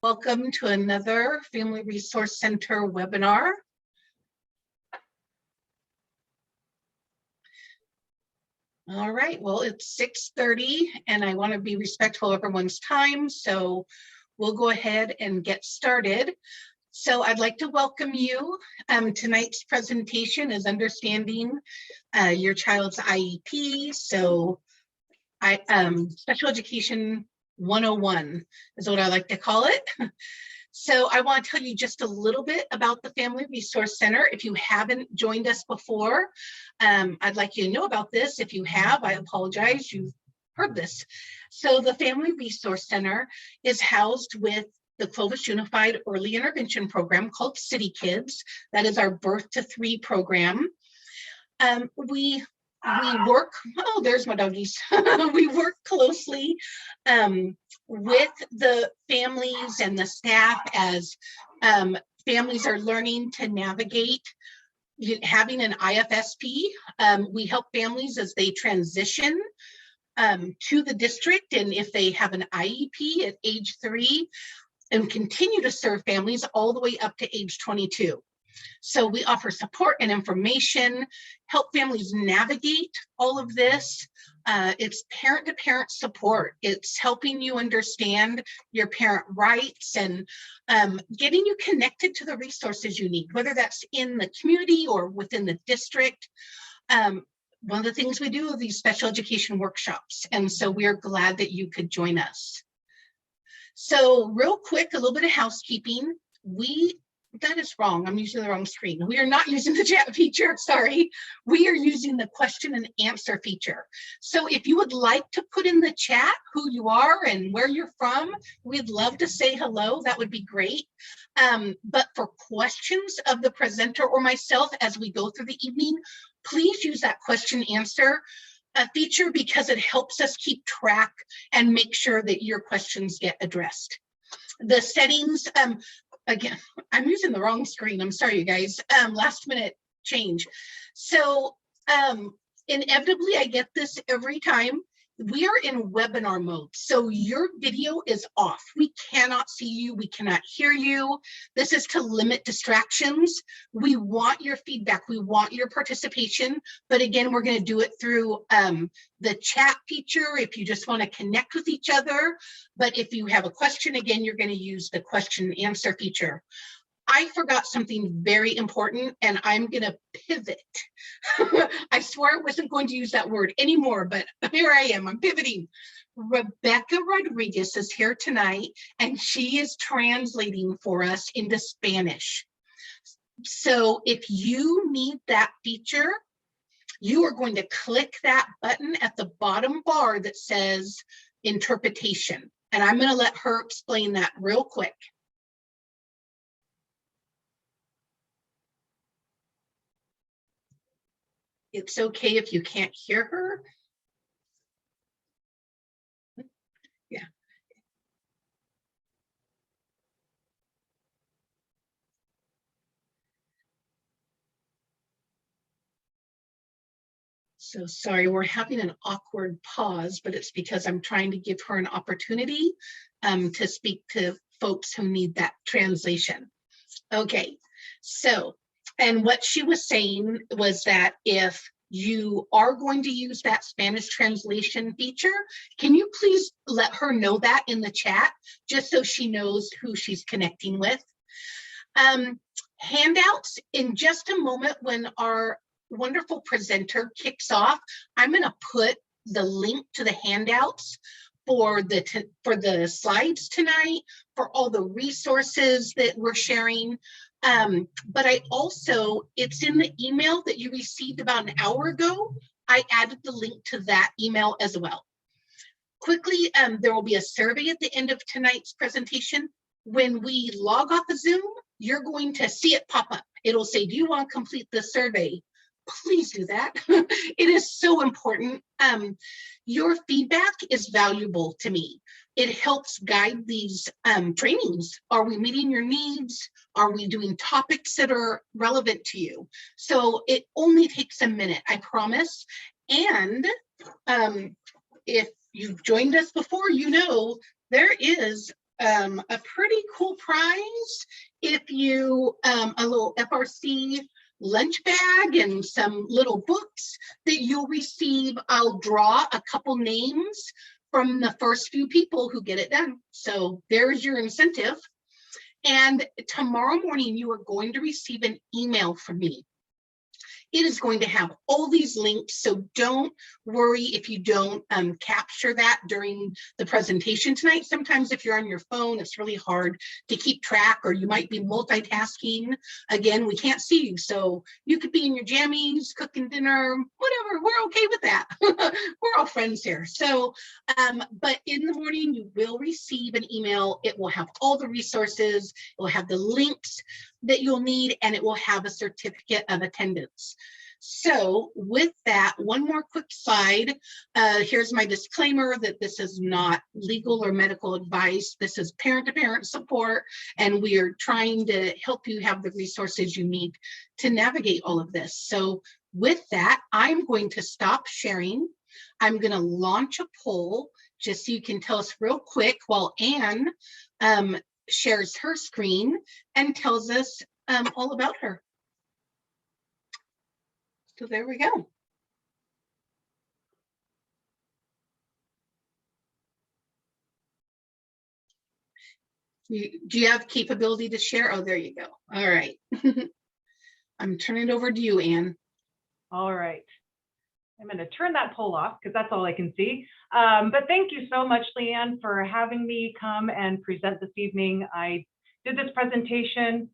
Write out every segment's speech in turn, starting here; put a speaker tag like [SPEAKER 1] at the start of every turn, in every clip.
[SPEAKER 1] Welcome to another Family Resource Center webinar. All right, well, it's 6:30 and I want to be respectful of everyone's time, so we'll go ahead and get started. So I'd like to welcome you. Tonight's presentation is Understanding Your Child's IEP. So Special Education 101 is what I like to call it. So I want to tell you just a little bit about the Family Resource Center. If you haven't joined us before, I'd like you to know about this. If you have, I apologize, you've heard this. So the Family Resource Center is housed with the Clovis Unified Early Intervention Program called City Kids. That is our birth to 3 program. We work, oh, there's my doggies. We work closely with the families and the staff as families are learning to navigate having an IFSP. We help families as they transition to the district, and if they have an IEP at age 3, and continue to serve families all the way up to age 22. So we offer support and information, help families navigate all of this. It's parent-to-parent support. It's helping you understand your parent rights and getting you connected to the resources you need, whether that's in the community or within the district. One of the things we do are these special education workshops, and so we're glad that you could join us. So real quick, a little bit of housekeeping. That is wrong. I'm using the wrong screen. We are not using the chat feature, sorry. We are using the question and answer feature. So if you would like to put in the chat who you are and where you're from, we'd love to say hello. That would be great. But for questions of the presenter or myself as we go through the evening, please use that question answer feature because it helps us keep track and make sure that your questions get addressed. The settings, again, I'm using the wrong screen. I'm sorry, you guys. Last minute change. So inevitably, I get this every time. We are in webinar mode, so your video is off. We cannot see you. We cannot hear you. This is to limit distractions. We want your feedback. We want your participation. But again, we're going to do it through the chat feature if you just want to connect with each other. But if you have a question, again, you're going to use the question and answer feature. I forgot something very important, and I'm going to pivot. I swore I wasn't going to use that word anymore, but here I am. I'm pivoting. Rebecca Rodriguez is here tonight, and she is translating for us into Spanish. So if you need that feature, you are going to click that button at the bottom bar that says interpretation. And I'm going to let her explain that real quick. It's okay if you can't hear her. Yeah. So sorry, we're having an awkward pause, but it's because I'm trying to give her an opportunity to speak to folks who need that translation. Okay, so, and what she was saying was that if you are going to use that Spanish translation feature, can you please let her know that in the chat, just so she knows who she's connecting with? Handouts, in just a moment when our wonderful presenter kicks off, I'm going to put the link to the handouts for the slides tonight, for all the resources that we're sharing. But I also, it's in the email that you received about an hour ago. I added the link to that email as well. Quickly, there will be a survey at the end of tonight's presentation. When we log off of Zoom, you're going to see it pop up. It'll say, do you want to complete the survey? Please do that. It is so important. Your feedback is valuable to me. It helps guide these trainings. Are we meeting your needs? Are we doing topics that are relevant to you? So it only takes a minute, I promise. And if you've joined us before, you know there is a pretty cool prize if you, a little FRC lunch bag and some little books that you'll receive. I'll draw a couple names from the first few people who get it done. So there's your incentive. And tomorrow morning, you are going to receive an email from me. It is going to have all these links, so don't worry if you don't capture that during the presentation tonight. Sometimes if you're on your phone, it's really hard to keep track, or you might be multitasking. Again, we can't see you, so you could be in your jammies, cooking dinner, whatever. We're okay with that. We're all friends here. So, but in the morning, you will receive an email. It will have all the resources. It will have the links that you'll need, and it will have a certificate of attendance. So with that, one more quick slide. Here's my disclaimer that this is not legal or medical advice. This is parent-to-parent support, and we are trying to help you have the resources you need to navigate all of this. So with that, I'm going to stop sharing. I'm going to launch a poll just so you can tell us real quick while Ann shares her screen and tells us all about her. So there we go. Do you have capability to share? Oh, there you go. All right. I'm turning it over to you, Ann.
[SPEAKER 2] All right. I'm going to turn that poll off because that's all I can see. But thank you so much, Leann, for having me come and present this evening. I did this presentation.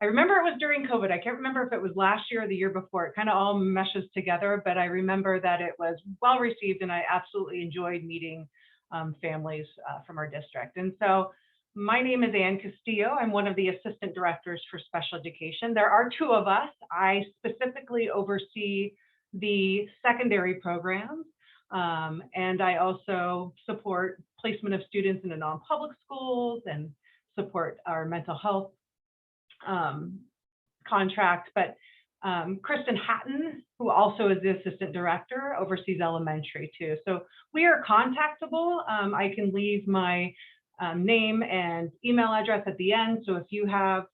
[SPEAKER 2] I remember it was during COVID. I can't remember if it was last year or the year before. It kind of all meshes together, but I remember that it was well received, and I absolutely enjoyed meeting families from our district. And so my name is Ann Castillo. I'm one of the assistant directors for special education. There are two of us. I specifically oversee the secondary programs, and I also support placement of students in the non-public schools and support our mental health contract. But Kristen Hatton, who also is the assistant director, oversees elementary too. So we are contactable. I can leave my name and email address at the end. So if you have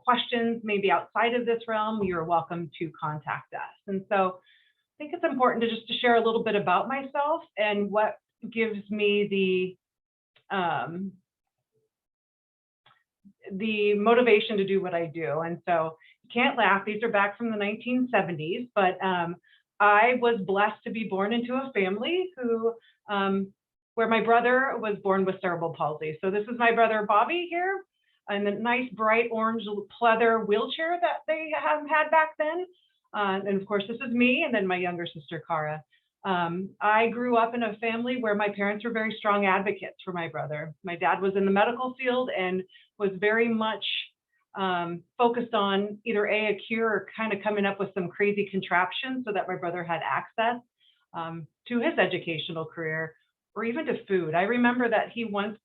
[SPEAKER 2] questions maybe outside of this realm, you're welcome to contact us. And so I think it's important to just to share a little bit about myself and what gives me the motivation to do what I do. And so you can't laugh, these are back from the 1970s, but I was blessed to be born into a family who, where my brother was born with cerebral palsy. So this is my brother Bobby here, and the nice bright orange pleather wheelchair that they had back then. And of course, this is me, and then my younger sister, Cara. I grew up in a family where my parents were very strong advocates for my brother. My dad was in the medical field and was very much focused on either a cure or kind of coming up with some crazy contraptions so that my brother had access to his educational career or even to food. I remember that he once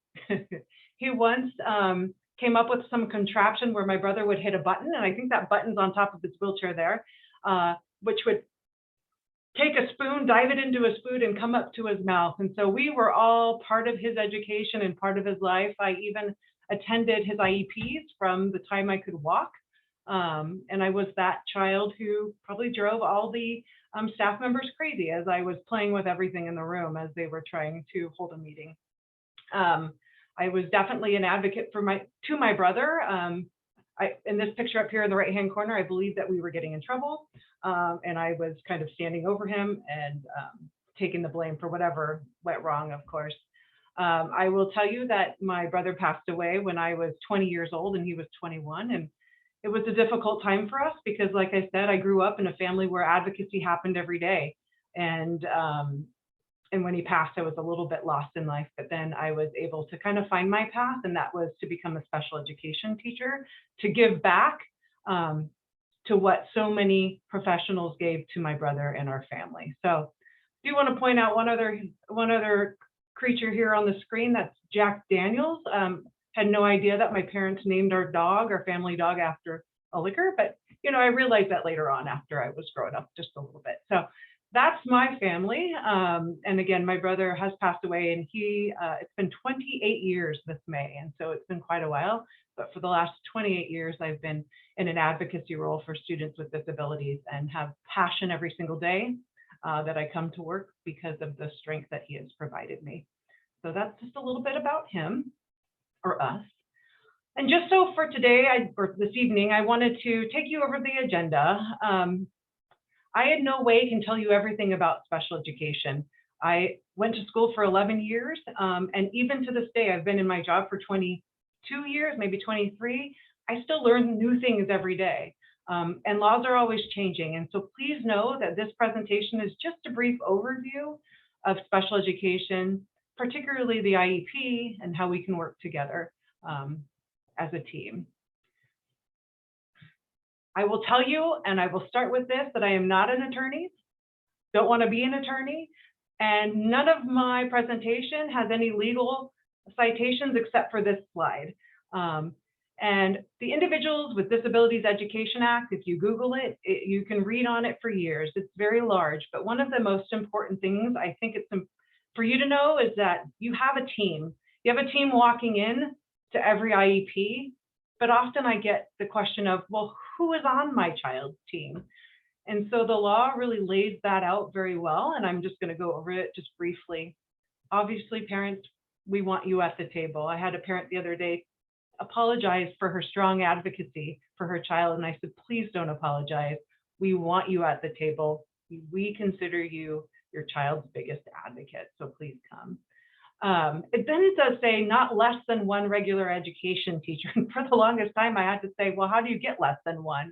[SPEAKER 2] came up with some contraption where my brother would hit a button, and I think that button's on top of his wheelchair there, which would take a spoon, dive it into his food, and come up to his mouth. And so we were all part of his education and part of his life. I even attended his IEPs from the time I could walk. And I was that child who probably drove all the staff members crazy as I was playing with everything in the room as they were trying to hold a meeting. I was definitely an advocate for my brother. In this picture up here in the right-hand corner, I believe that we were getting in trouble, and I was kind of standing over him and taking the blame for whatever went wrong, of course. I will tell you that my brother passed away when I was 20 years old and he was 21, and it was a difficult time for us because, like I said, I grew up in a family where advocacy happened every day, and when he passed, I was a little bit lost in life, but then I was able to kind of find my path, and that was to become a special education teacher, to give back to what so many professionals gave to my brother and our family. So I do want to point out one other creature here on the screen. That's Jack Daniels. Had no idea that my parents named our family dog, after a liquor, but I realized that later on after I was growing up just a little bit. So that's my family. And again, my brother has passed away, and it's been 28 years this May. And so it's been quite a while. But for the last 28 years, I've been in an advocacy role for students with disabilities and have passion every single day that I come to work because of the strength that he has provided me. So that's just a little bit about him or us. And just so for today, or this evening, I wanted to take you over the agenda. I in no way can tell you everything about special education. I went to school for 11 years, and even to this day, I've been in my job for 22 years, maybe 23. I still learn new things every day, and laws are always changing. And so please know that this presentation is just a brief overview of special education, particularly the IEP and how we can work together as a team. I will tell you, and I will start with this, that I am not an attorney, don't want to be an attorney, and none of my presentation has any legal citations except for this slide. And the Individuals with Disabilities Education Act, if you Google it, you can read on it for years. It's very large, but one of the most important things I think it's for you to know is that you have a team. You have a team walking in to every IEP, but often I get the question of, well, who is on my child's team? And so the law really lays that out very well, and I'm just going to go over it just briefly. Obviously, parents, we want you at the table. I had a parent the other day apologize for her strong advocacy for her child, and I said, please don't apologize. We want you at the table. We consider you your child's biggest advocate, so please come. Then it does say not less than one regular education teacher. And for the longest time, I had to say, well, how do you get less than one?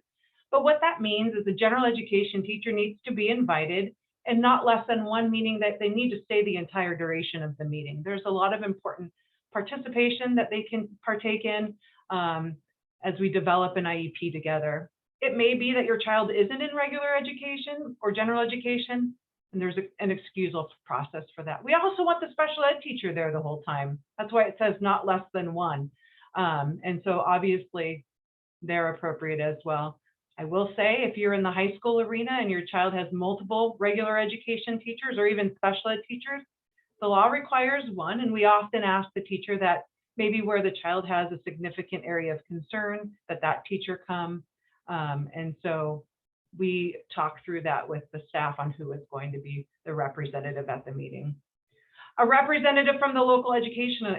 [SPEAKER 2] But what that means is a general education teacher needs to be invited, and not less than one, meaning that they need to stay the entire duration of the meeting. There's a lot of important participation that they can partake in as we develop an IEP together. It may be that your child isn't in regular education or general education, and there's an excusal process for that. We also want the special ed teacher there the whole time. That's why it says not less than one. And so obviously they're appropriate as well. I will say, if you're in the high school arena and your child has multiple regular education teachers or even special ed teachers, the law requires one, and we often ask the teacher that maybe where the child has a significant area of concern, that teacher come. And so we talk through that with the staff on who is going to be the representative at the meeting. A representative from the local educational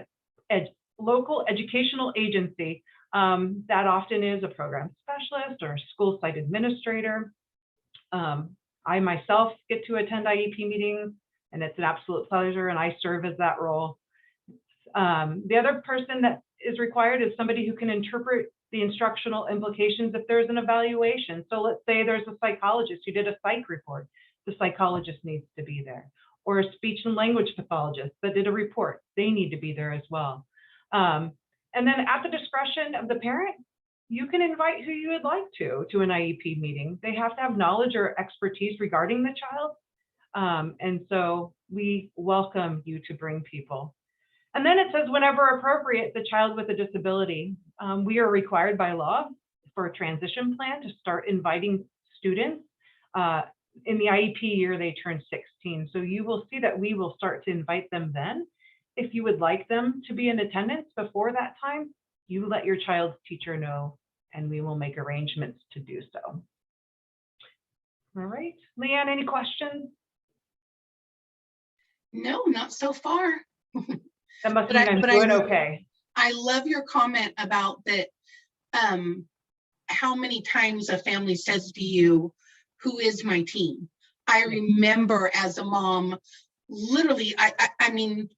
[SPEAKER 2] agency, that often is a program specialist or a school site administrator. I myself get to attend IEP meetings, and it's an absolute pleasure, and I serve as that role. The other person that is required is somebody who can interpret the instructional implications if there's an evaluation. So let's say there's a psychologist who did a psych report. The psychologist needs to be there. Or a speech and language pathologist that did a report. They need to be there as well. And then at the discretion of the parent, you can invite who you would like to an IEP meeting. They have to have knowledge or expertise regarding the child. And so we welcome you to bring people. And then it says, whenever appropriate, the child with a disability. We are required by law for a transition plan to start inviting students. In the IEP year, they turn 16. So you will see that we will start to invite them then. If you would like them to be in attendance before that time, you let your child's teacher know, and we will make arrangements to do so. All right, Leann, any questions?
[SPEAKER 1] No, not so far.
[SPEAKER 2] That must mean I'm doing okay.
[SPEAKER 1] I love your comment about that, how many times a family says to you, who is my team? I remember as a mom, literally, I mean,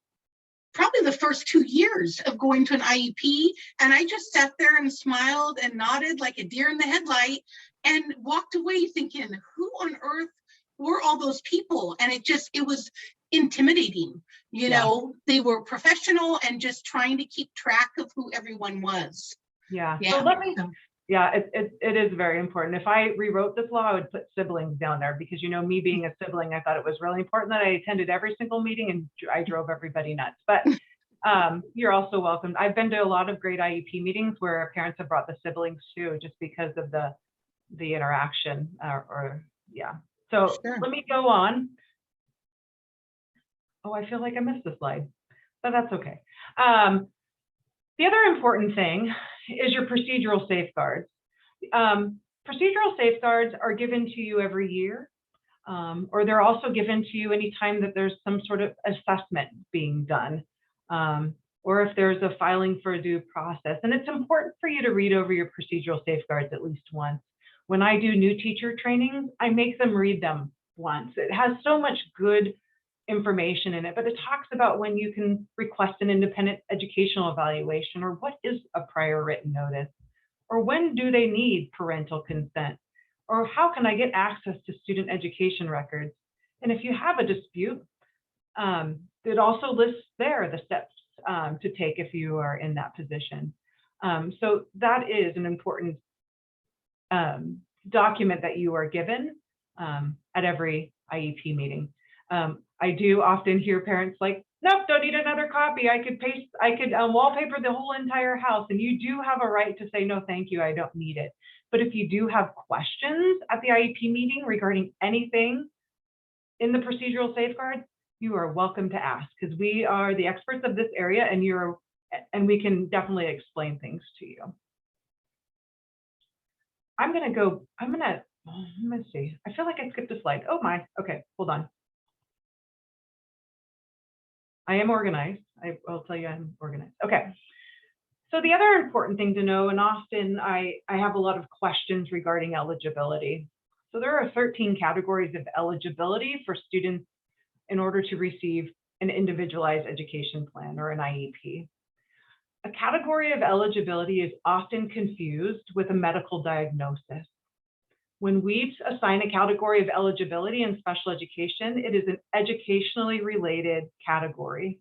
[SPEAKER 1] probably the first 2 years of going to an IEP, and I just sat there and smiled and nodded like a deer in the headlight and walked away thinking, who on earth were all those people? And it was intimidating. You know, they were professional and just trying to keep track of who everyone was.
[SPEAKER 2] Yeah. So let me, it is very important. If I rewrote this law, I would put siblings down there because, you know, me being a sibling, I thought it was really important that I attended every single meeting and I drove everybody nuts. But you're also welcome. I've been to a lot of great IEP meetings where parents have brought the siblings too, just because of the interaction So
[SPEAKER 1] Sure.
[SPEAKER 2] let me go on. Oh, I feel like I missed the slide, but that's okay. The other important thing is your procedural safeguards. Procedural safeguards are given to you every year, or they're also given to you anytime that there's some sort of assessment being done, or if there's a filing for a due process. And it's important for you to read over your procedural safeguards at least once. When I do new teacher trainings, I make them read them once. It has so much good information in it, but it talks about when you can request an independent educational evaluation, or what is a prior written notice, or when do they need parental consent, or how can I get access to student education records. And if you have a dispute, it also lists there the steps to take if you are in that position. So that is an important document that you are given at every IEP meeting. I do often hear parents like, nope, don't need another copy. I could wallpaper the whole entire house. And you do have a right to say, no, thank you, I don't need it. But if you do have questions at the IEP meeting regarding anything in the procedural safeguards, you are welcome to ask, because we are the experts of this area, and we can definitely explain things to you. Let me see. I feel like I skipped a slide. Oh my, okay, hold on. I am organized. I will tell you I'm organized. Okay. So the other important thing to know, and often I have a lot of questions regarding eligibility. So there are 13 categories of eligibility for students in order to receive an individualized education plan, or an IEP. A category of eligibility is often confused with a medical diagnosis. When we assign a category of eligibility in special education, it is an educationally related category.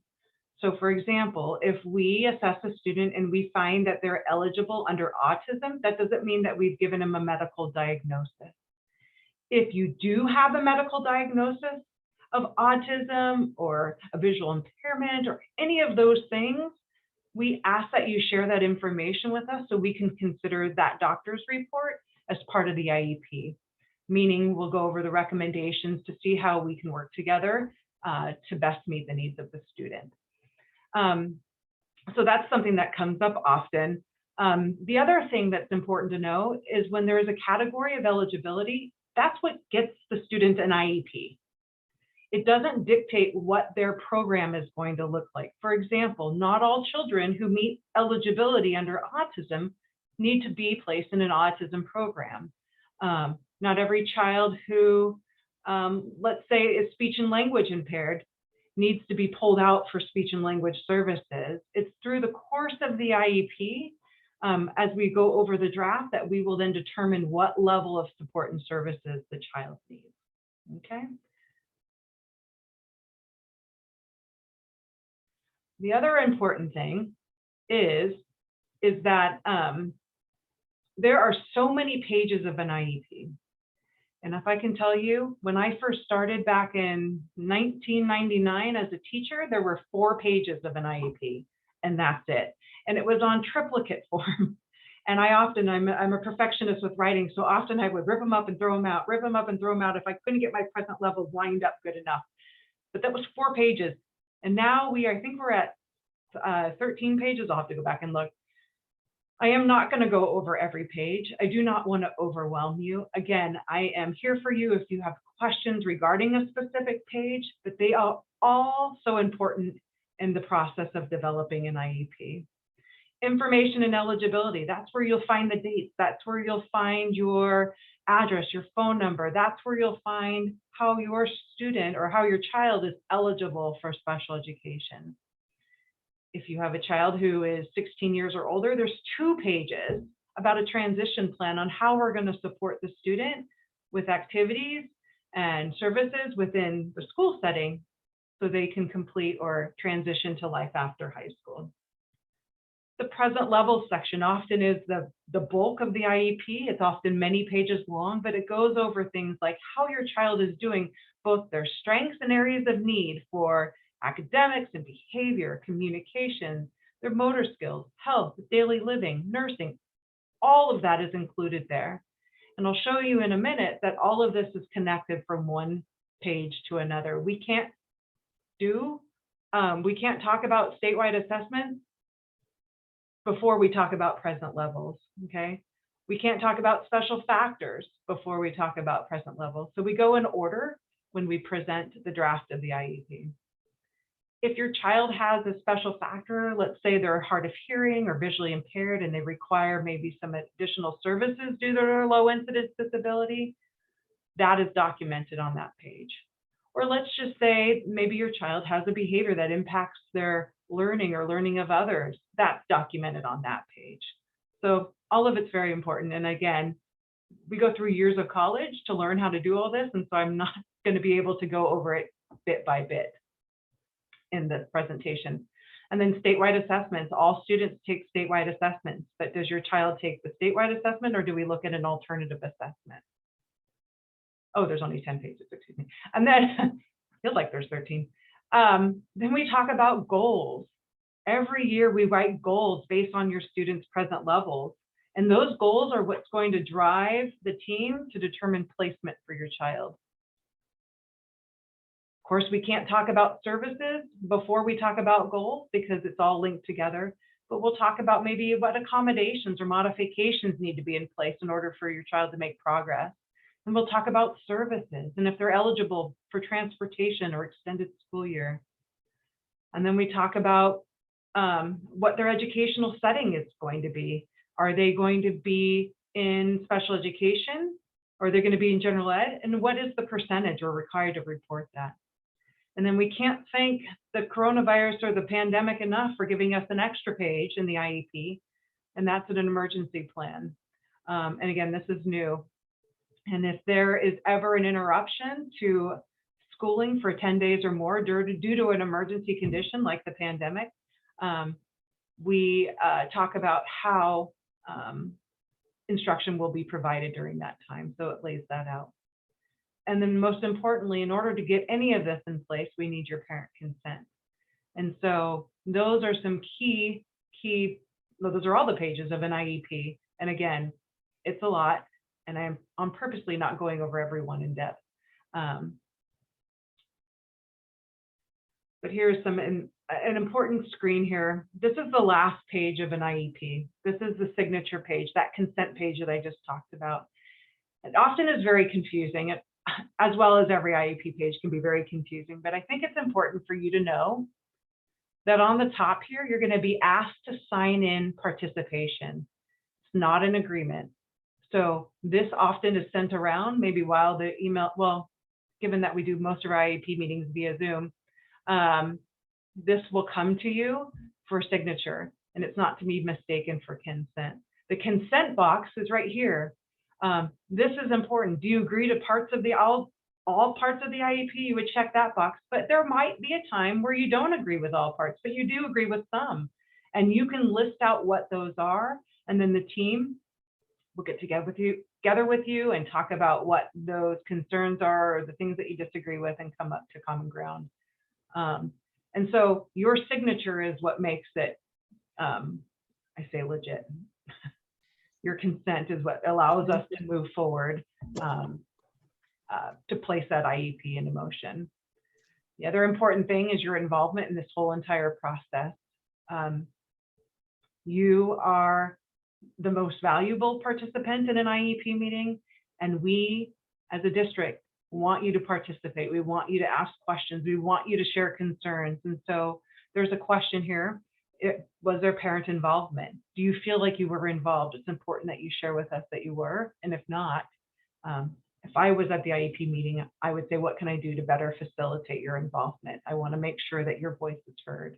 [SPEAKER 2] So for example, if we assess a student and we find that they're eligible under autism, that doesn't mean that we've given them a medical diagnosis. If you do have a medical diagnosis of autism or a visual impairment or any of those things, we ask that you share that information with us so we can consider that doctor's report as part of the IEP, meaning we'll go over the recommendations to see how we can work together to best meet the needs of the student. So that's something that comes up often. The other thing that's important to know is when there is a category of eligibility, that's what gets the student an IEP. It doesn't dictate what their program is going to look like. For example, not all children who meet eligibility under autism need to be placed in an autism program. Not every child who, let's say, is speech and language impaired needs to be pulled out for speech and language services. It's through the course of the IEP, as we go over the draft, that we will then determine what level of support and services the child needs. Okay. The other important thing is that there are so many pages of an IEP. And if I can tell you, when I first started back in 1999 as a teacher, there were 4 pages of an IEP, and that's it. And it was on triplicate form. And I'm a perfectionist with writing, so often I would rip them up and throw them out, rip them up and throw them out if I couldn't get my present levels lined up good enough. But that was 4 pages. And now I think we're at 13 pages. I'll have to go back and look. I am not going to go over every page. I do not want to overwhelm you. Again, I am here for you if you have questions regarding a specific page, but they are all so important in the process of developing an IEP. Information and eligibility, that's where you'll find the dates. That's where you'll find your address, your phone number. That's where you'll find how your student or how your child is eligible for special education. If you have a child who is 16 years or older, there's 2 pages about a transition plan on how we're going to support the student with activities and services within the school setting so they can complete or transition to life after high school. The present level section often is the bulk of the IEP. It's often many pages long, but it goes over things like how your child is doing, both their strengths and areas of need for academics and behavior, communication, their motor skills, health, daily living, nursing, all of that is included there. And I'll show you in a minute that all of this is connected from one page to another. We can't talk about statewide assessments before we talk about present levels, okay? We can't talk about special factors before we talk about present levels. So we go in order when we present the draft of the IEP. If your child has a special factor, let's say they're hard of hearing or visually impaired and they require maybe some additional services due to their low incidence disability, that is documented on that page. Or let's just say maybe your child has a behavior that impacts their learning or learning of others. That's documented on that page. So all of it's very important. And again, we go through years of college to learn how to do all this. And so I'm not going to be able to go over it bit by bit in this presentation. And then statewide assessments, all students take statewide assessments, but does your child take the statewide assessment or do we look at an alternative assessment? Oh, there's only 10 pages, excuse me. And then, feels like there's 13. Then we talk about goals. Every year we write goals based on your students' present levels. And those goals are what's going to drive the team to determine placement for your child. Of course, we can't talk about services before we talk about goals because it's all linked together, but we'll talk about maybe what accommodations or modifications need to be in place in order for your child to make progress. And we'll talk about services and if they're eligible for transportation or extended school year. And then we talk about what their educational setting is going to be. Are they going to be in special education? Or are they going to be in general ed? And what is the percentage we're required to report that? And then we can't thank the coronavirus or the pandemic enough for giving us an extra page in the IEP, and that's an emergency plan. And again, this is new. And if there is ever an interruption to schooling for 10 days or more due to an emergency condition like the pandemic, we talk about how instruction will be provided during that time. So it lays that out. And then most importantly, in order to get any of this in place, we need your parent consent. And so those are some well, those are all the pages of an IEP. And again, it's a lot. And I'm purposely not going over every one in depth. But here's an important screen here. This is the last page of an IEP. This is the signature page, that consent page that I just talked about. It often is very confusing, as well as every IEP page can be very confusing, but I think it's important for you to know that on the top here, you're going to be asked to sign in participation. It's not an agreement. So this often is sent around maybe while the email, well, given that we do most of our IEP meetings via Zoom, this will come to you for signature, and it's not to be mistaken for consent. The consent box is right here. This is important. Do you agree to parts of the all parts of the IEP? You would check that box, but there might be a time where you don't agree with all parts, but you do agree with some, and you can list out what those are, and then the team will get together with you and talk about what those concerns are or the things that you disagree with and come up to common ground. And so your signature is what makes it, I say legit. Your consent is what allows us to move forward to place that IEP into motion. The other important thing is your involvement in this whole entire process. You are the most valuable participant in an IEP meeting, and we as a district want you to participate. We want you to ask questions. We want you to share concerns. And so there's a question here. Was there parent involvement? Do you feel like you were involved? It's important that you share with us that you were. And if not, if I was at the IEP meeting, I would say, what can I do to better facilitate your involvement? I want to make sure that your voice is heard.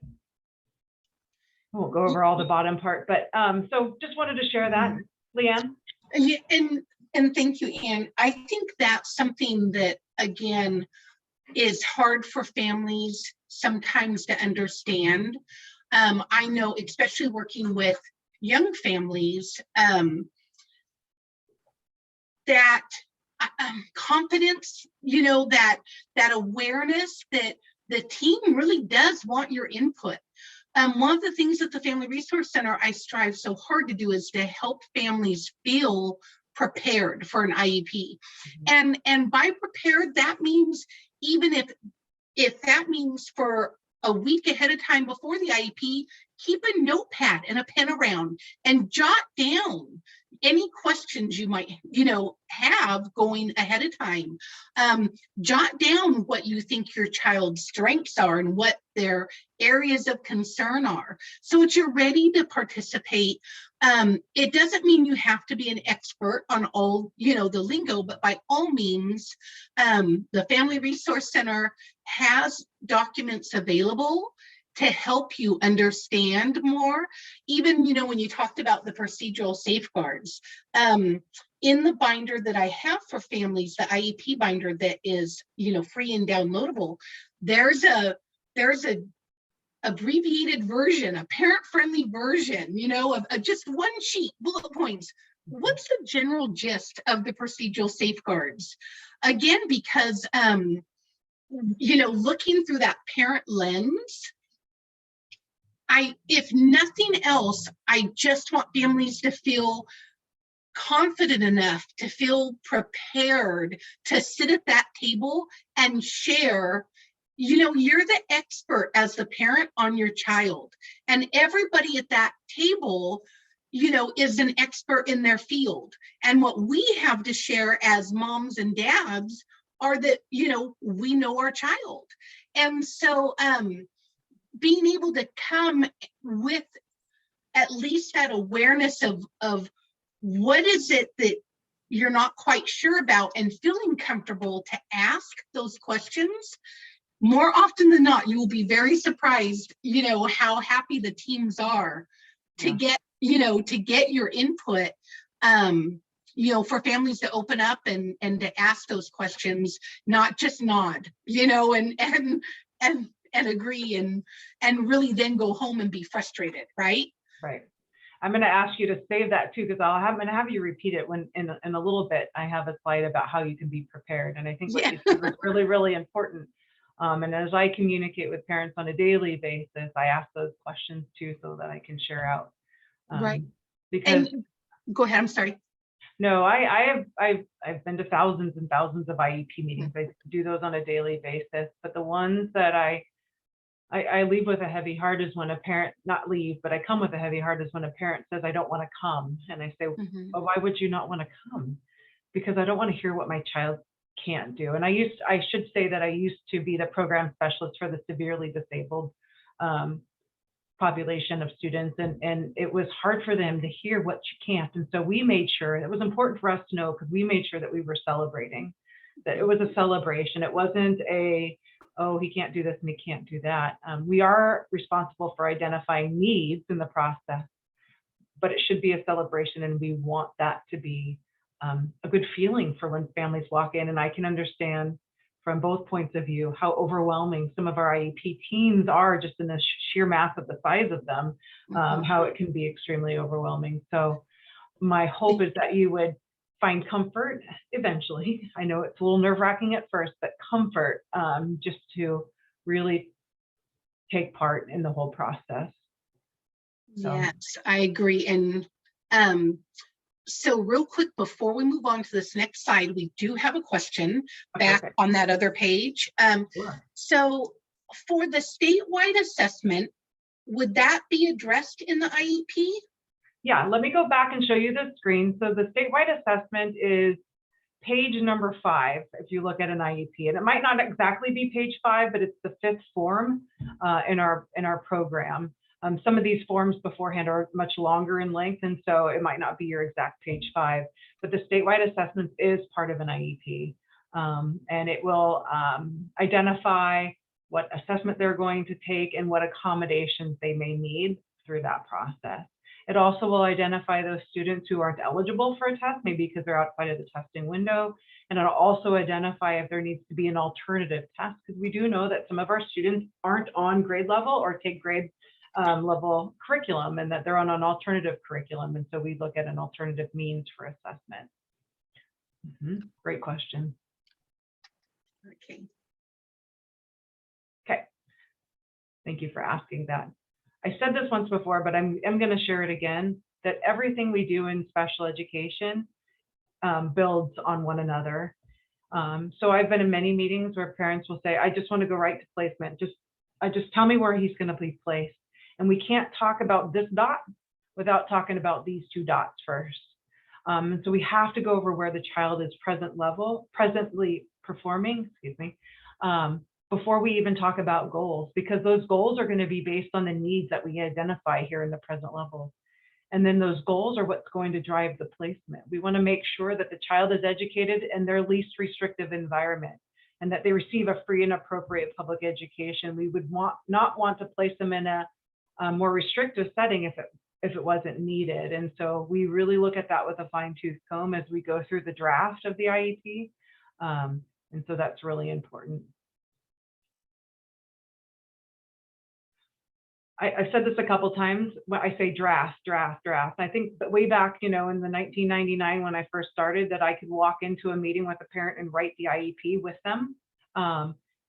[SPEAKER 2] I won't go over all the bottom part, but so just wanted to share that, Leann.
[SPEAKER 1] And thank you, Ann. I think that's something that, again, is hard for families sometimes to understand. I know, especially working with young families, that confidence, that awareness that the team really does want your input. One of the things at the Family Resource Center I strive so hard to do is to help families feel prepared for an IEP. And by prepared, that means even if that means for a week ahead of time before the IEP, keep a notepad and a pen around and jot down any questions you might, have going ahead of time. Jot down what you think your child's strengths are and what their areas of concern are. So that you're ready to participate. It doesn't mean you have to be an expert on all, the lingo, but by all means, the Family Resource Center has documents available to help you understand more. Even, when you talked about the procedural safeguards, in the binder that I have for families, the IEP binder that is, free and downloadable, there's a abbreviated version, a parent-friendly version, of just one sheet, bullet points. What's the general gist of the procedural safeguards? Again, because, looking through that parent lens, if nothing else, I just want families to feel confident enough, to feel prepared to sit at that table and share. You're the expert as the parent on your child, and everybody at that table, is an expert in their field. And what we have to share as moms and dads are that, we know our child. And so, being able to come with at least that awareness of what is it that you're not quite sure about, and feeling comfortable to ask those questions. More often than not, you will be very surprised, how happy the teams are to get, to get your input, for families to open up and to ask those questions, not just nod, and agree and really then go home and be frustrated, right?
[SPEAKER 2] Right. I'm going to ask you to save that too, because I'm going to have you repeat it when in a little bit. I have a slide about how you can be prepared, and I think what you said was really, really important. And as I communicate with parents on a daily basis, I ask those questions too, so that I can share out.
[SPEAKER 1] Right.
[SPEAKER 2] Because
[SPEAKER 1] and go ahead. I'm sorry.
[SPEAKER 2] No, I've been to thousands and thousands of IEP meetings. I do those on a daily basis, but the ones that I leave with a heavy heart is when a parent, not leave, but I come with a heavy heart is when a parent says, I don't want to come. And I say, oh, why would you not want to come? Because I don't want to hear what my child can't do. And I should say that I used to be the program specialist for the severely disabled population of students. And it was hard for them to hear what you can't. And so we made sure, it was important for us to know, because we made sure that we were celebrating, that it was a celebration. It wasn't oh, he can't do this and he can't do that. We are responsible for identifying needs in the process, but it should be a celebration, and we want that to be a good feeling for when families walk in. And I can understand from both points of view how overwhelming some of our IEP teams are, just in the sheer math of the size of them, how it can be extremely overwhelming. So my hope is that you would find comfort eventually. I know it's a little nerve-wracking at first, but comfort just to really take part in the whole process. So.
[SPEAKER 1] Yes, I agree. And so real quick, before we move on to this next slide, we do have a question back on that other page.
[SPEAKER 2] Sure.
[SPEAKER 1] So for the statewide assessment, would that be addressed in the IEP?
[SPEAKER 2] Yeah, let me go back and show you the screen. So the statewide assessment is page number 5, if you look at an IEP. And it might not exactly be page 5, but it's the 5th form in our program. Some of these forms beforehand are much longer in length, and so it might not be your exact page 5, but the statewide assessment is part of an IEP. And it will identify what assessment they're going to take and what accommodations they may need through that process. It also will identify those students who aren't eligible for a test, maybe because they're outside of the testing window. And it'll also identify if there needs to be an alternative test, because we do know that some of our students aren't on grade level or take grade level curriculum, and that they're on an alternative curriculum. And so we look at an alternative means for assessment. Great question.
[SPEAKER 1] Okay.
[SPEAKER 2] Okay. Thank you for asking that. I said this once before, but I'm going to share it again, that everything we do in special education builds on one another. So I've been in many meetings where parents will say, I just want to go right to placement. Just tell me where he's going to be placed. And we can't talk about this dot without talking about these two dots first. And so we have to go over where the child is presently performing, before we even talk about goals, because those goals are going to be based on the needs that we identify here in the present level. And then those goals are what's going to drive the placement. We want to make sure that the child is educated in their least restrictive environment and that they receive a free and appropriate public education. We would not want to place them in a more restrictive setting if it wasn't needed. And so we really look at that with a fine-tooth comb as we go through the draft of the IEP. And so that's really important. I've said this a couple times when I say draft. I think that way back, in the 1999 when I first started, that I could walk into a meeting with a parent and write the IEP with them.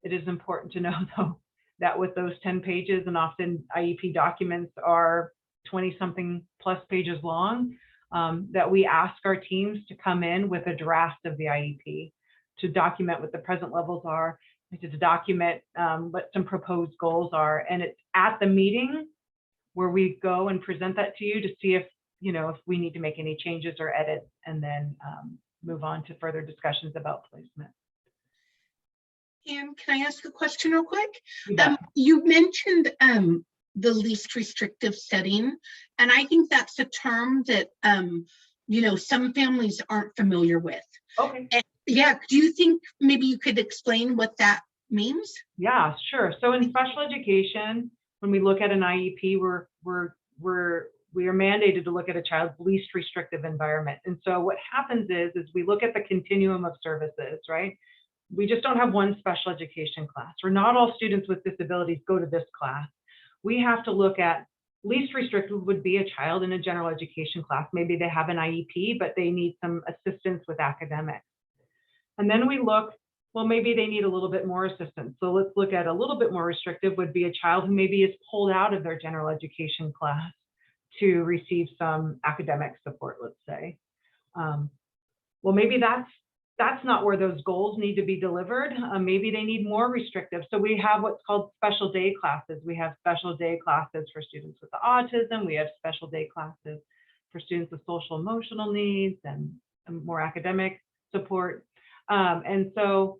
[SPEAKER 2] It is important to know, though, that with those 10 pages, and often IEP documents are 20-something plus pages long, that we ask our teams to come in with a draft of the IEP to document what the present levels are, to document what some proposed goals are. And it's at the meeting where we go and present that to you to see if we need to make any changes or edits, and then move on to further discussions about placement.
[SPEAKER 1] And can I ask a question real quick?
[SPEAKER 2] Yeah.
[SPEAKER 1] You mentioned the least restrictive setting, and I think that's a term that some families aren't familiar with.
[SPEAKER 2] Okay.
[SPEAKER 1] And, yeah, do you think maybe you could explain what that means?
[SPEAKER 2] Yeah, sure. So in special education, when we look at an IEP, we are mandated to look at a child's least restrictive environment. And so what happens is we look at the continuum of services, right? We just don't have one special education class, or not all students with disabilities go to this class. We have to look at least restrictive would be a child in a general education class. Maybe they have an IEP, but they need some assistance with academics. And then we look, well, maybe they need a little bit more assistance. So let's look at a little bit more restrictive would be a child who maybe is pulled out of their general education class to receive some academic support, let's say. Well, maybe that's not where those goals need to be delivered. Maybe they need more restrictive. So we have what's called special day classes. We have special day classes for students with autism. We have special day classes for students with social emotional needs and more academic support. And so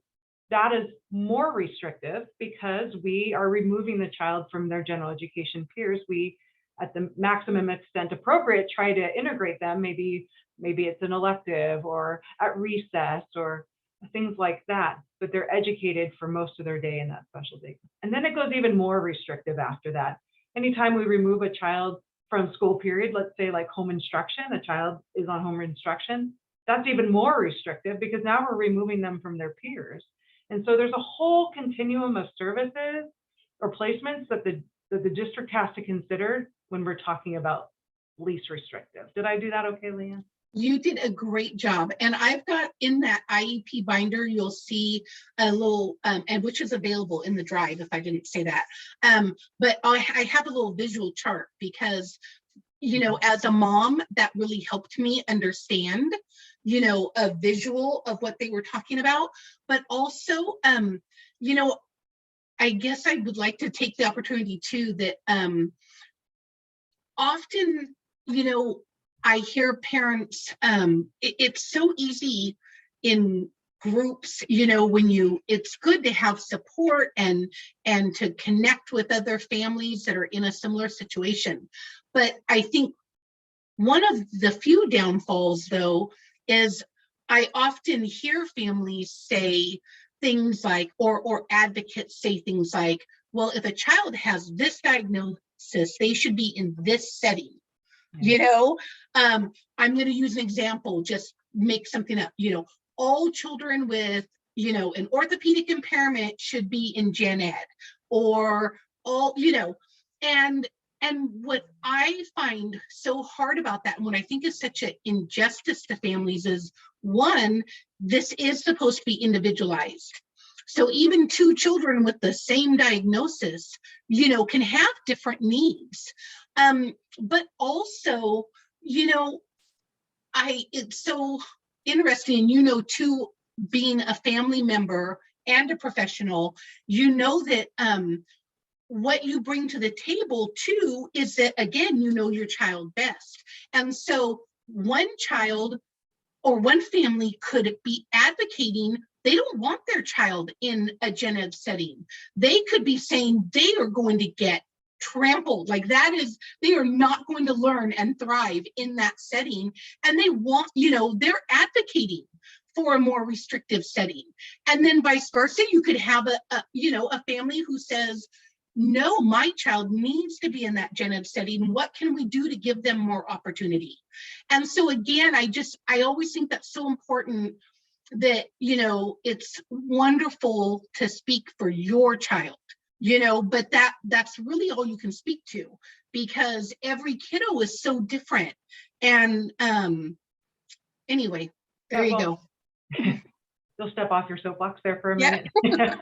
[SPEAKER 2] that is more restrictive because we are removing the child from their general education peers. We, at the maximum extent appropriate, try to integrate them. Maybe it's an elective or at recess or things like that, but they're educated for most of their day in that special day. And then it goes even more restrictive after that. Anytime we remove a child from school period, let's say like home instruction, a child is on home instruction, that's even more restrictive because now we're removing them from their peers. And so there's a whole continuum of services or placements that the district has to consider when we're talking about least restrictive. Did I do that okay, Leann?
[SPEAKER 1] You did a great job. And I've got in that IEP binder, you'll see a little, and which is available in the drive, if I didn't say that. But I have a little visual chart because, as a mom, that really helped me understand, a visual of what they were talking about. But also, I guess I would like to take the opportunity too that often, I hear parents, it's so easy in groups, when it's good to have support and to connect with other families that are in a similar situation. But I think one of the few downfalls, though, is I often hear families say things like, or advocates say things like, well, if a child has this diagnosis, they should be in this setting. I'm going to use an example, just make something up, all children with, an orthopedic impairment should be in gen ed, or all, and what I find so hard about that, and what I think is such an injustice to families is, one, this is supposed to be individualized. So even two children with the same diagnosis, can have different needs. But also, it's so interesting, you know, too, being a family member and a professional, you know that what you bring to the table too is that, again, you know your child best. And so one child or one family could be advocating they don't want their child in a gen ed setting. They could be saying they are going to get trampled, like that is, they are not going to learn and thrive in that setting. And they want, you know, they're advocating for a more restrictive setting. And then vice versa, you could have you know, a family who says, no, my child needs to be in that gen ed setting. What can we do to give them more opportunity? And so again, I always think that's so important that, you know, it's wonderful to speak for your child, you know, but that's really all you can speak to, because every kiddo is so different. And anyway, there you go.
[SPEAKER 2] You'll step off your soapbox there for a
[SPEAKER 1] Yeah.
[SPEAKER 2] minute.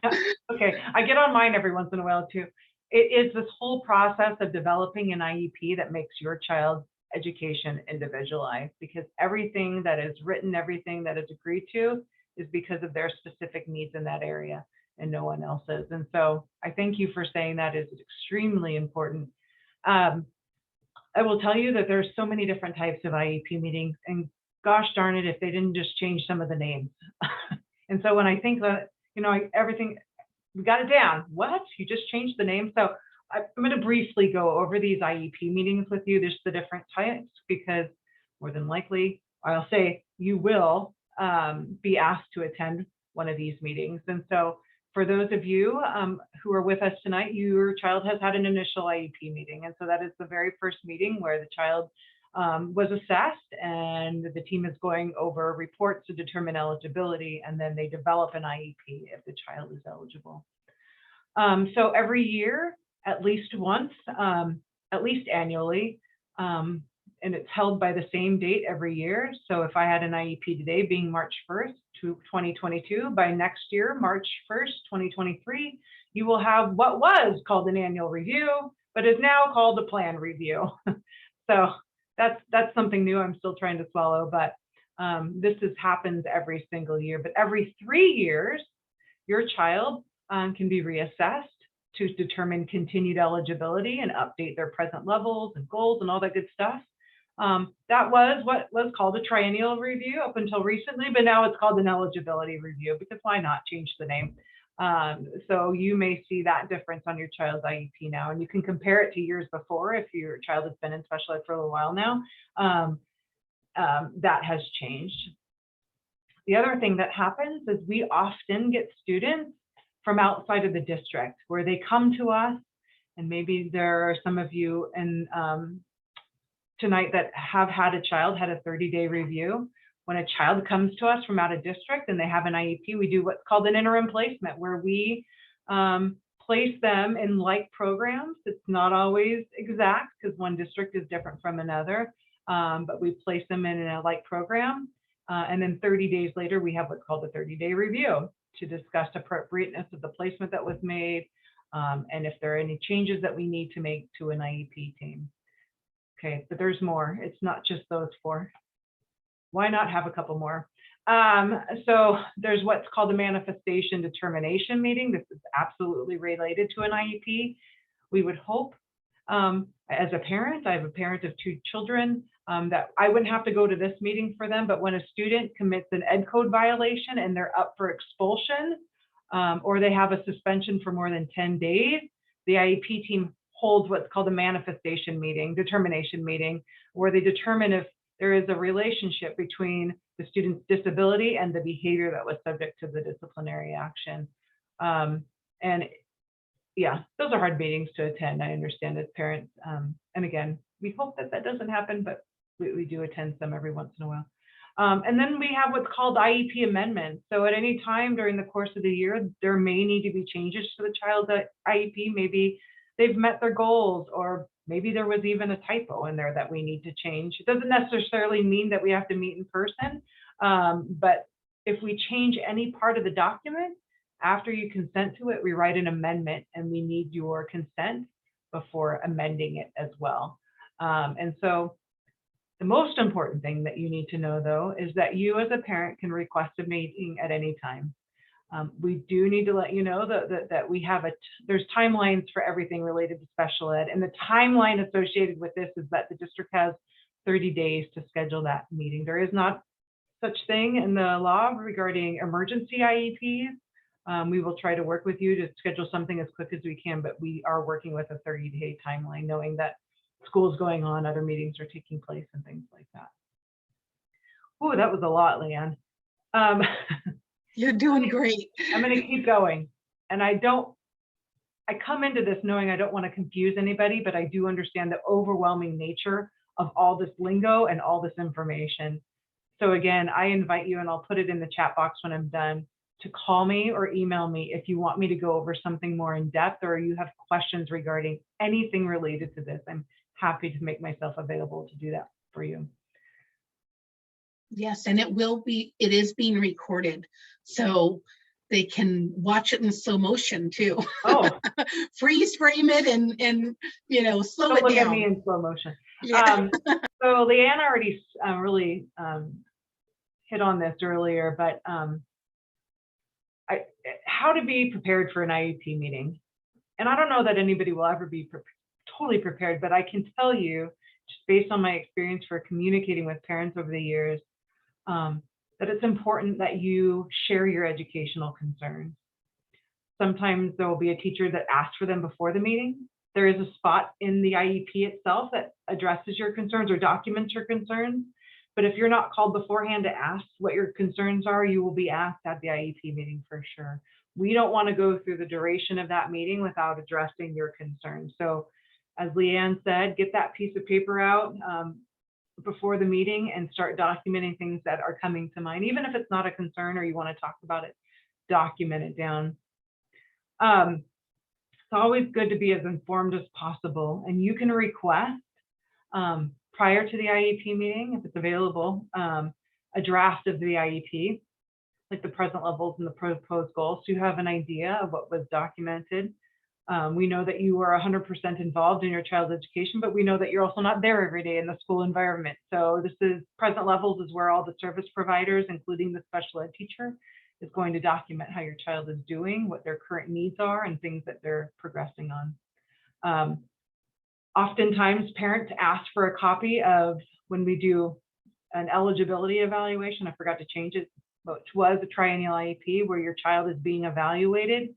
[SPEAKER 2] Okay, I get on mine every once in a while too. It is this whole process of developing an IEP that makes your child's education individualized, because everything that is written, everything that is agreed to is because of their specific needs in that area and no one else's. And so I thank you for saying that is extremely important. I will tell you that there's so many different types of IEP meetings, and gosh darn it if they didn't just change some of the names. And so when I think that, you know, everything, we got it down. What? You just changed the name? So I'm going to briefly go over these IEP meetings with you. There's the different types, because more than likely, I'll say you will be asked to attend one of these meetings. And so for those of you who are with us tonight, your child has had an initial IEP meeting. And so that is the very first meeting where the child was assessed, and the team is going over reports to determine eligibility, and then they develop an IEP if the child is eligible. So every year, at least once, at least annually, and it's held by the same date every year. So if I had an IEP today, being March 1st, 2022, by next year, March 1st, 2023, you will have what was called an annual review, but is now called a plan review. So that's something new I'm still trying to swallow, but this happens every single year. But every 3 years, your child can be reassessed to determine continued eligibility and update their present levels and goals and all that good stuff. That was what was called a triennial review up until recently, but now it's called an eligibility review, because why not change the name? So you may see that difference on your child's IEP now, and you can compare it to years before if your child has been in special ed for a little while now. That has changed. The other thing that happens is we often get students from outside of the district where they come to us, and maybe there are some of you in tonight that have had a child had a 30-day review. When a child comes to us from out of district and they have an IEP, we do what's called an interim placement, where we place them in like programs. It's not always exact, because one district is different from another, but we place them in a like program. And then 30 days later, we have what's called a 30-day review to discuss appropriateness of the placement that was made, and if there are any changes that we need to make to an IEP team. Okay, but there's more. It's not just those 4. Why not have a couple more? So there's what's called a manifestation determination meeting. This is absolutely related to an IEP. We would hope, as a parent, I have a parent of 2 children, that I wouldn't have to go to this meeting for them, but when a student commits an ed code violation and they're up for expulsion, or they have a suspension for more than 10 days, the IEP team holds what's called a manifestation meeting, determination meeting, where they determine if there is a relationship between the student's disability and the behavior that was subject to the disciplinary action. And yeah, those are hard meetings to attend. I understand as parents. And again, we hope that that doesn't happen, but we do attend some every once in a while. And then we have what's called IEP amendments. So at any time during the course of the year, there may need to be changes to the child's IEP. Maybe they've met their goals, or maybe there was even a typo in there that we need to change. It doesn't necessarily mean that we have to meet in person, but if we change any part of the document, after you consent to it, we write an amendment, and we need your consent before amending it as well. And so The most important thing that you need to know, though, is that you as a parent can request a meeting at any time. We do need to let you know that we have there's timelines for everything related to special ed. And the timeline associated with this is that the district has 30 days to schedule that meeting. There is not such thing in the law regarding emergency IEPs. We will try to work with you to schedule something as quick as we can, but we are working with a 30-day timeline, knowing that school's going on, other meetings are taking place and things like that. Oh, that was a lot, Leann.
[SPEAKER 1] You're doing great.
[SPEAKER 2] I'm going to keep going. And I come into this knowing I don't want to confuse anybody, but I do understand the overwhelming nature of all this lingo and all this information. So again, I invite you, and I'll put it in the chat box when I'm done, to call me or email me if you want me to go over something more in depth, or you have questions regarding anything related to this. I'm happy to make myself available to do that for you.
[SPEAKER 1] Yes, and it is being recorded, so they can watch it in slow motion too.
[SPEAKER 2] Oh,
[SPEAKER 1] Freeze frame it and slow
[SPEAKER 2] don't
[SPEAKER 1] it
[SPEAKER 2] look
[SPEAKER 1] down.
[SPEAKER 2] at me in slow motion.
[SPEAKER 1] Yeah.
[SPEAKER 2] So Leann already really hit on this earlier, but how to be prepared for an IEP meeting. And I don't know that anybody will ever be totally prepared, but I can tell you, just based on my experience for communicating with parents over the years, that it's important that you share your educational concerns. Sometimes there will be a teacher that asks for them before the meeting. There is a spot in the IEP itself that addresses your concerns or documents your concerns. But if you're not called beforehand to ask what your concerns are, you will be asked at the IEP meeting for sure. We don't want to go through the duration of that meeting without addressing your concerns. So as Leann said, get that piece of paper out before the meeting and start documenting things that are coming to mind. Even if it's not a concern or you want to talk about it, document it down. It's always good to be as informed as possible, and you can request prior to the IEP meeting, if it's available, a draft of the IEP, like the present levels and the proposed goals, so you have an idea of what was documented. We know that you are 100% involved in your child's education, but we know that you're also not there every day in the school environment. So this is present levels is where all the service providers, including the special ed teacher, is going to document how your child is doing, what their current needs are, and things that they're progressing on. Oftentimes, parents ask for a copy of, when we do an eligibility evaluation, I forgot to change it, which was a triennial IEP where your child is being evaluated.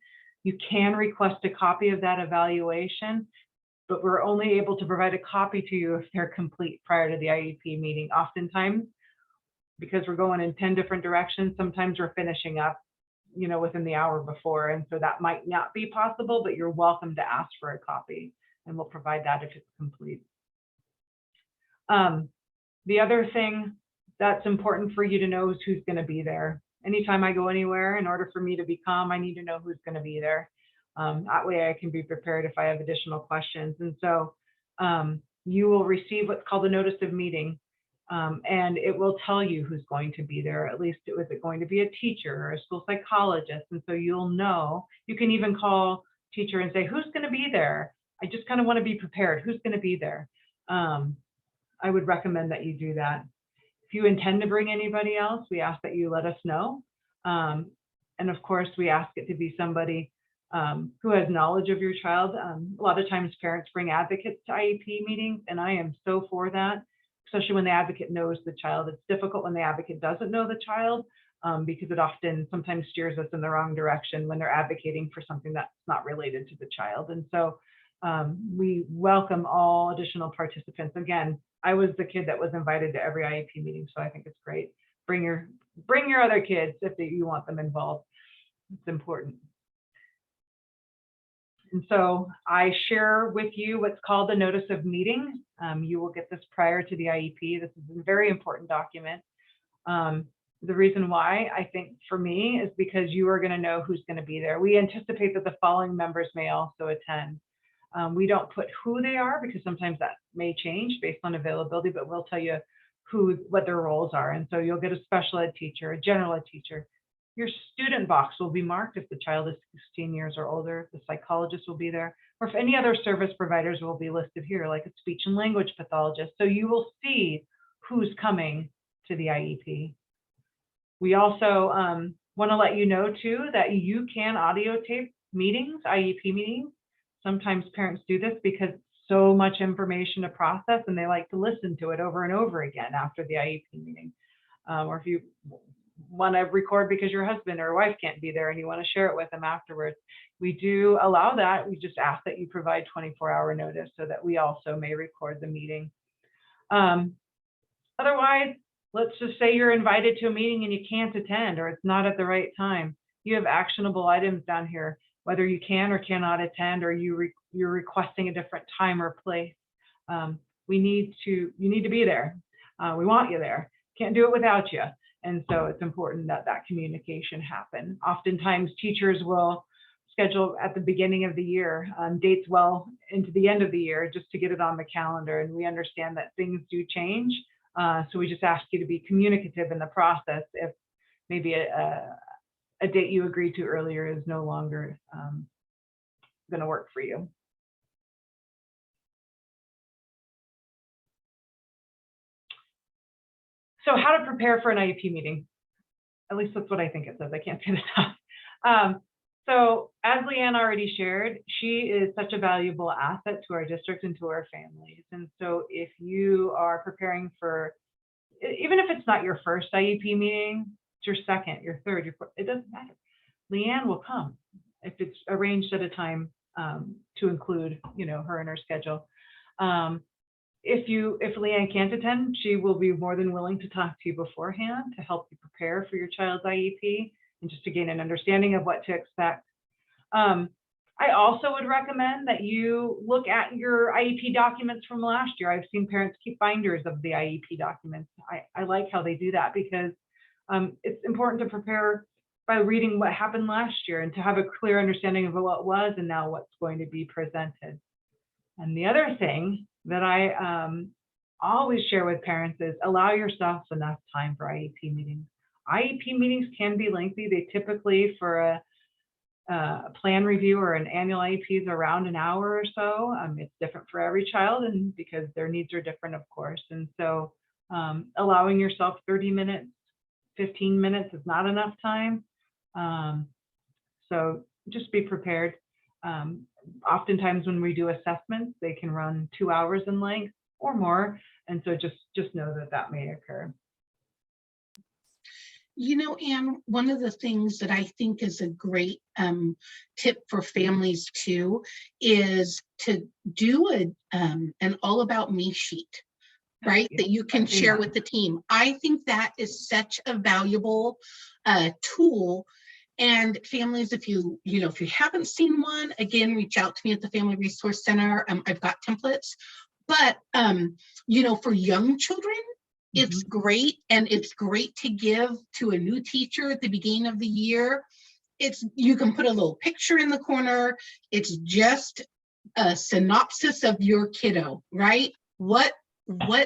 [SPEAKER 2] You can request a copy of that evaluation, but we're only able to provide a copy to you if they're complete prior to the IEP meeting. Oftentimes, because we're going in 10 different directions, sometimes we're finishing up, within the hour before. And so that might not be possible, but you're welcome to ask for a copy, and we'll provide that if it's complete. The other thing that's important for you to know is who's going to be there. Anytime I go anywhere, in order for me to be calm, I need to know who's going to be there. That way I can be prepared if I have additional questions. And so you will receive what's called a notice of meeting, and it will tell you who's going to be there. At least was it going to be a teacher or a school psychologist. And so you'll know. You can even call teacher and say, who's going to be there? I just kind of want to be prepared. Who's going to be there? I would recommend that you do that. If you intend to bring anybody else, we ask that you let us know. And of course, we ask it to be somebody who has knowledge of your child. A lot of times parents bring advocates to IEP meetings, and I am so for that, especially when the advocate knows the child. It's difficult when the advocate doesn't know the child because it often sometimes steers us in the wrong direction when they're advocating for something that's not related to the child. And so we welcome all additional participants. Again, I was the kid that was invited to every IEP meeting, so I think it's great. Bring your other kids if you want them involved. It's important. And so I share with you what's called the notice of meeting. You will get this prior to the IEP. This is a very important document. The reason why, I think for me, is because you are going to know who's going to be there. We anticipate that the following members may also attend. We don't put who they are because sometimes that may change based on availability, but we'll tell you what their roles are. And so you'll get a special ed teacher, a general ed teacher. Your student box will be marked if the child is 16 years or older. The psychologist will be there, or if any other service providers will be listed here, like a speech and language pathologist. So you will see who's coming to the IEP. We also want to let you know too that you can audio tape meetings, IEP meetings. Sometimes parents do this because it's so much information to process and they like to listen to it over and over again after the IEP meeting. Or if you want to record because your husband or wife can't be there and you want to share it with them afterwards, we do allow that. We just ask that you provide 24-hour notice so that we also may record the meeting. Otherwise, let's just say you're invited to a meeting and you can't attend, or it's not at the right time. You have actionable items down here, whether you can or cannot attend, or you're requesting a different time or place. You need to be there. We want you there. Can't do it without you. And so it's important that that communication happen. Oftentimes teachers will schedule at the beginning of the year, dates well into the end of the year, just to get it on the calendar. And we understand that things do change. So we just ask you to be communicative in the process if maybe a date you agreed to earlier is no longer going to work for you. So how to prepare for an IEP meeting? At least that's what I think it says. I can't say this. So as Leann already shared, she is such a valuable asset to our district and to our families. And so if you are preparing for, even if it's not your first IEP meeting, it's your second, your third, your fourth, it doesn't matter. Leann will come if it's arranged at a time to include, her in her schedule. If Leann can't attend, she will be more than willing to talk to you beforehand to help you prepare for your child's IEP and just to gain an understanding of what to expect. I also would recommend that you look at your IEP documents from last year. I've seen parents keep binders of the IEP documents. I like how they do that because it's important to prepare by reading what happened last year and to have a clear understanding of what was and now what's going to be presented. And the other thing that I always share with parents is allow yourself enough time for IEP meetings. IEP meetings can be lengthy. They typically, for a plan review or an annual IEP, is around an hour or so. It's different for every child and because their needs are different, of course. And so allowing yourself 30 minutes, 15 minutes is not enough time. So just be prepared. Oftentimes when we do assessments, they can run 2 hours in length or more. And so just know that that may occur.
[SPEAKER 1] Anne, one of the things that I think is a great tip for families too is to do an all about me sheet, right? That you can share with the team. I think that is such a valuable tool. And families, if you haven't seen one, again, reach out to me at the Family Resource Center. I've got templates, but for young children, it's great. And it's great to give to a new teacher at the beginning of the year. You can put a little picture in the corner. It's just a synopsis of your kiddo, right? What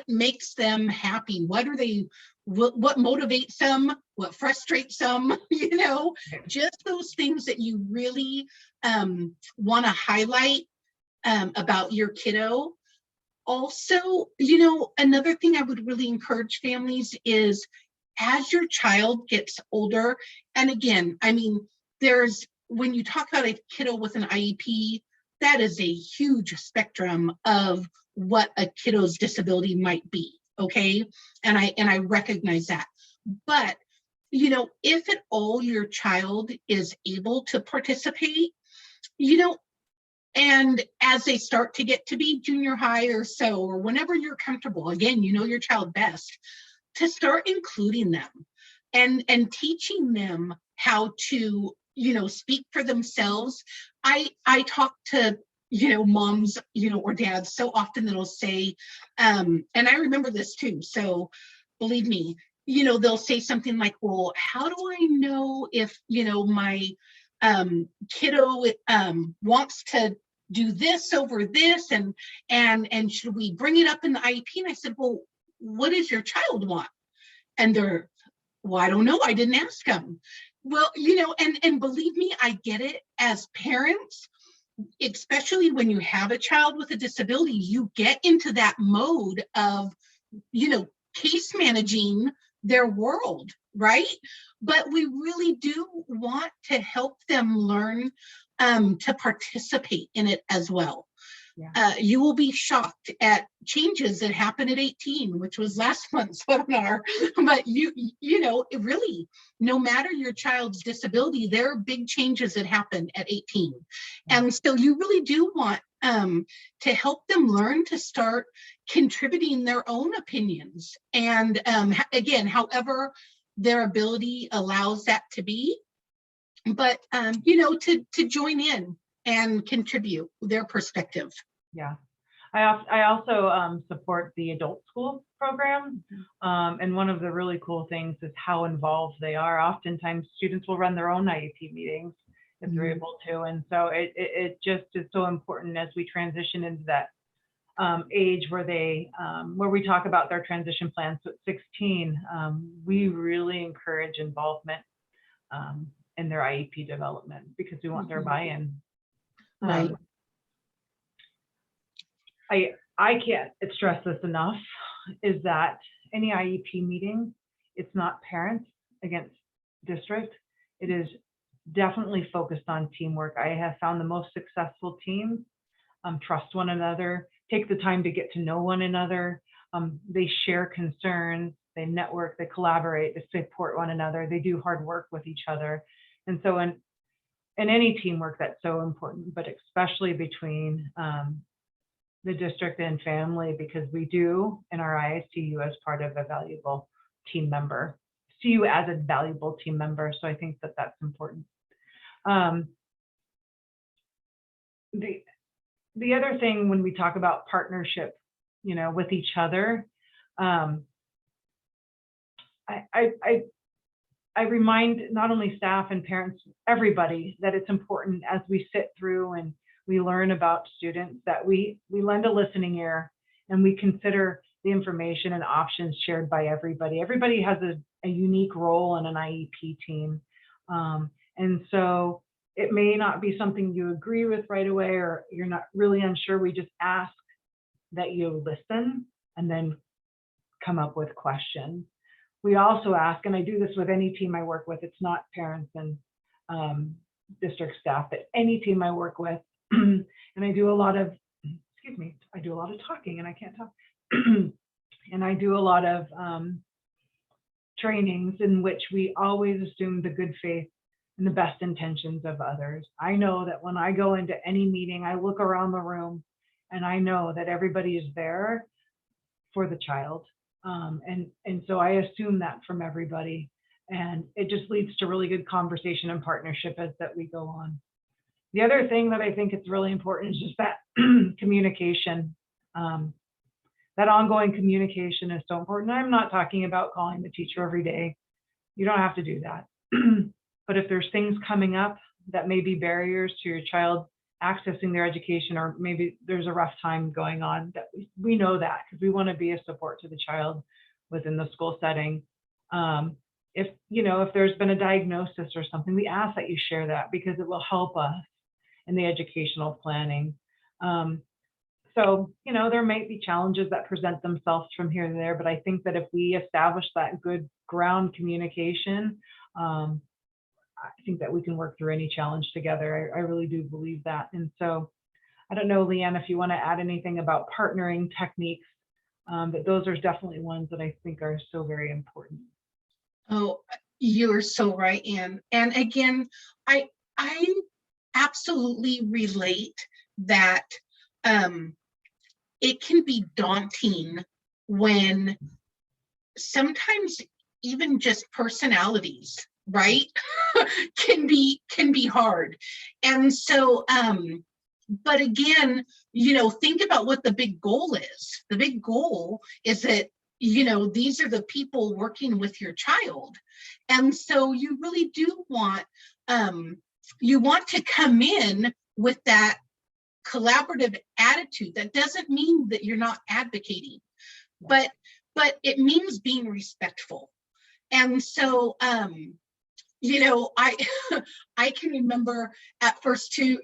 [SPEAKER 1] makes them happy? What motivates them? What frustrates them? Just those things that you really want to highlight about your kiddo. Also, another thing I would really encourage families is as your child gets older, and again, when you talk about a kiddo with an IEP, that is a huge spectrum of what a kiddo's disability might be, okay? And I recognize that. But, if at all your child is able to participate, and as they start to get to be junior high or so, or whenever you're comfortable, again, your child best, to start including them and teaching them how to, speak for themselves. I talk to, moms, or dads so often that'll say, and I remember this too, so believe me, they'll say something like, well, how do I know if, my kiddo wants to do this over this, and should we bring it up in the IEP? And I said, well, what does your child want? And they're, well, I don't know, I didn't ask them. Well, and believe me, I get it. As parents, especially when you have a child with a disability, you get into that mode of, case managing their world, right? But we really do want to help them learn to participate in it as well.
[SPEAKER 2] Yeah.
[SPEAKER 1] You will be shocked at changes that happen at 18, which was last month's webinar. But you know, it really, no matter your child's disability, there are big changes that happen at 18. And so you really do want to help them learn to start contributing their own opinions. And again, however their ability allows that to be, but you know, to join in and contribute their perspective.
[SPEAKER 2] Yeah, I also support the adult school program, and one of the really cool things is how involved they are. Oftentimes, students will run their own IEP meetings if they're able to, and so it just is so important as we transition into that age where they where we talk about their transition plans. So at 16, we really encourage involvement in their IEP development because we want their buy-in.
[SPEAKER 1] Right.
[SPEAKER 2] I can't stress this enough, is that any IEP meeting, it's not parents against district. It is definitely focused on teamwork. I have found the most successful teams trust one another, take the time to get to know one another. They share concerns, they network, they collaborate, they support one another, they do hard work with each other. And so in any teamwork, that's so important, but especially between the district and family, because we do in our eyes see you as part of a valuable team member, see you as a valuable team member. So I think that that's important. The other thing when we talk about partnership, you know, with each other, I remind not only staff and parents, everybody, that it's important as we sit through and we learn about students that we lend a listening ear and we consider the information and options shared by everybody. Everybody has a unique role in an IEP team. And so it may not be something you agree with right away, or you're not really unsure. We just ask that you listen and then come up with questions. We also ask, and I do this with any team I work with, it's not parents and district staff, but any team I work with, and I do a lot of, I do a lot of talking and I can't talk. And I do a lot of trainings in which we always assume the good faith and the best intentions of others. I know that when I go into any meeting, I look around the room and I know that everybody is there for the child. And so I assume that from everybody, and it just leads to really good conversation and partnership as that we go on. The other thing that I think is really important is just that communication. That ongoing communication is so important. I'm not talking about calling the teacher every day. You don't have to do that. But if there's things coming up that may be barriers to your child accessing their education, or maybe there's a rough time going on, that we know that, because we want to be a support to the child within the school setting. If there's been a diagnosis or something, we ask that you share that because it will help us in the educational planning. So, there might be challenges that present themselves from here to there, but I think that if we establish that good ground communication, I think that we can work through any challenge together. I really do believe that. And so I don't know, Leann, if you want to add anything about partnering techniques, but those are definitely ones that I think are so very important.
[SPEAKER 1] Oh, you're so right, Ann. And again, I absolutely relate that it can be daunting when sometimes even just personalities, right, can be hard. And so but again, think about what the big goal is. The big goal is that these are the people working with your child, and so you really do want to come in with that collaborative attitude. That doesn't mean that you're not advocating, but it means being respectful. And so I can remember at first too,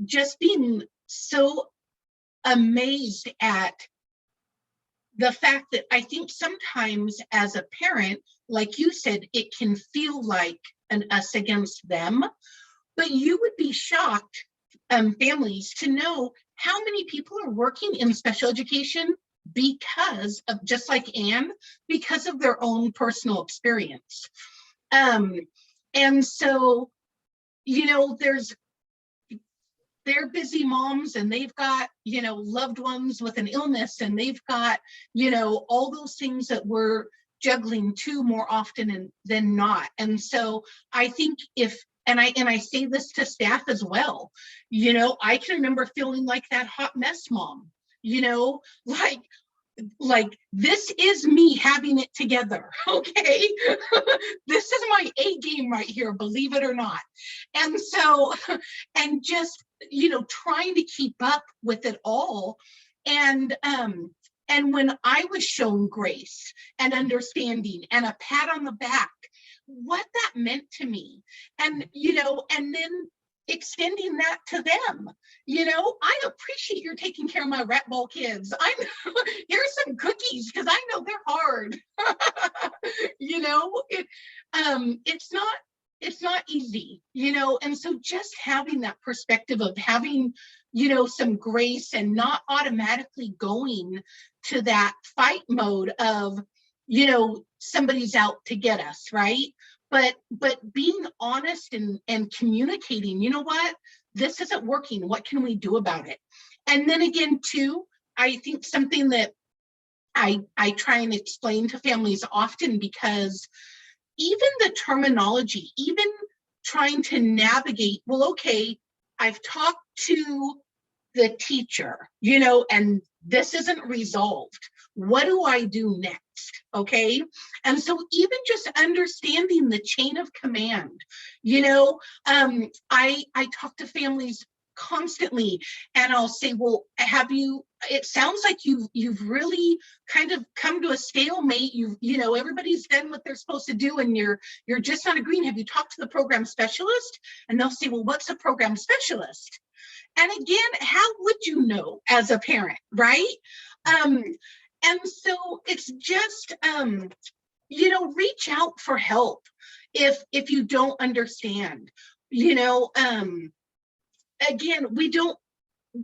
[SPEAKER 1] just being so amazed at the fact that I think sometimes as a parent, like you said, it can feel like an us against them, but you would be shocked, families, to know how many people are working in special education because of, just like Anne, because of their own personal experience. And so, you know, they're busy moms, and they've got, you know, loved ones with an illness, and they've got, you know, all those things that we're juggling too more often than not. And so I think and I say this to staff as well, you know, I can remember feeling like that hot mess mom, you know, like this is me having it together, okay? This is my A game right here, believe it or not. And so, and just, you know, trying to keep up with it all. And when I was shown grace and understanding and a pat on the back, what that meant to me, and, you know, and then extending that to them, you know, I appreciate you're taking care of my rat ball kids. Here's some cookies because I know they're hard. You know, it's not easy, you know. And so just having that perspective of having, you know, some grace and not automatically going to that fight mode of, you know, somebody's out to get us, right? But being honest and communicating, you know what, this isn't working, what can we do about it? And then again too, I think something that I try and explain to families often, because even the terminology, even trying to navigate, well, okay, I've talked to the teacher, you know, and this isn't resolved. What do I do next? Okay. And so even just understanding the chain of command, you know, I talk to families constantly, and I'll say, well, it sounds like you've really kind of come to a stalemate. You know, everybody's done what they're supposed to do, and you're just not agreeing. Have you talked to the program specialist? And they'll say, well, what's a program specialist? And again, how would you know as a parent, right? And so it's just, you know, reach out for help if you don't understand, you know. Again,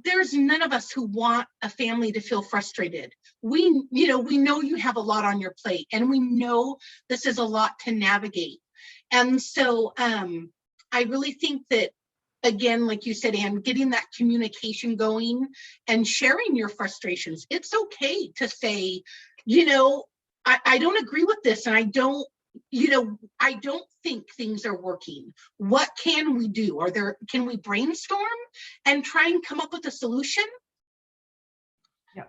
[SPEAKER 1] there's none of us who want a family to feel frustrated. We know you have a lot on your plate, and we know this is a lot to navigate. And so I really think that, again, like you said, Anne, getting that communication going and sharing your frustrations. It's okay to say, you know, I don't agree with this, and I don't think things are working. What can we do? Can we brainstorm and try and come up with a solution?
[SPEAKER 2] Yeah.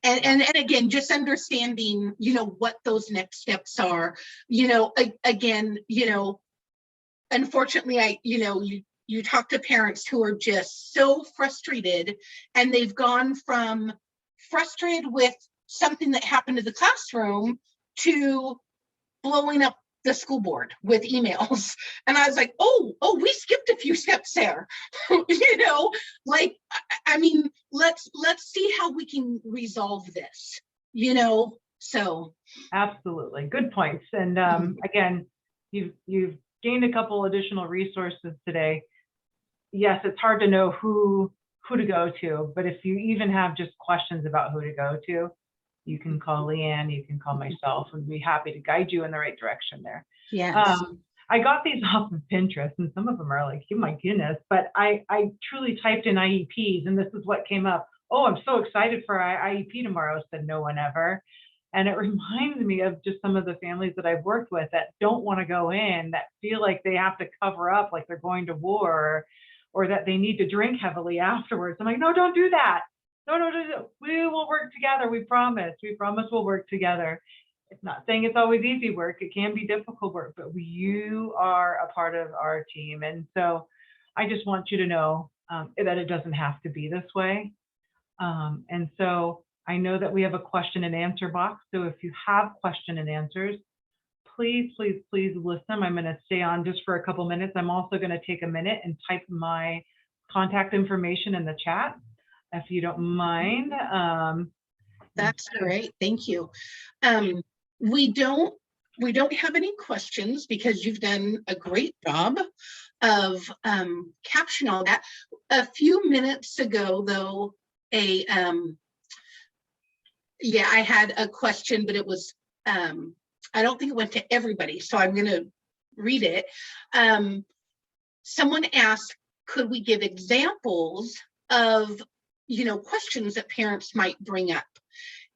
[SPEAKER 1] And again, just understanding, you know, what those next steps are. You know, again, you know, unfortunately, you talk to parents who are just so frustrated, and they've gone from frustrated with something that happened to the classroom to blowing up the school board with emails. And I was like, oh, we skipped a few steps there. You know, like, I mean, let's see how we can resolve this, you know. So
[SPEAKER 2] Absolutely, good points. And again, you've gained a couple additional resources today. Yes, it's hard to know who to go to, but if you even have just questions about who to go to, you can call Leann, you can call myself, and be happy to guide you in the right direction there.
[SPEAKER 1] yes.
[SPEAKER 2] I got these off of Pinterest, and some of them are like, oh my goodness, but I truly typed in IEPs, and this is what came up. Oh, I'm so excited for IEP tomorrow, said no one ever. And it reminds me of just some of the families that I've worked with that don't want to go in, that feel like they have to cover up, like they're going to war, or that they need to drink heavily afterwards. I'm like, no, don't do that. No, we will work together. We promise we'll work together. It's not saying it's always easy work. It can be difficult work, but you are a part of our team. And so I just want you to know that it doesn't have to be this way. And so I know that we have a question and answer box. So if you have question and answers, please listen. I'm going to stay on just for a couple minutes. I'm also going to take a minute and type my contact information in the chat, if you don't mind.
[SPEAKER 1] That's great. Thank you. We don't have any questions because you've done a great job of capturing all that. A few minutes ago, though, I had a question, but it was I don't think it went to everybody, so I'm going to read it. Someone asked, could we give examples of questions that parents might bring up?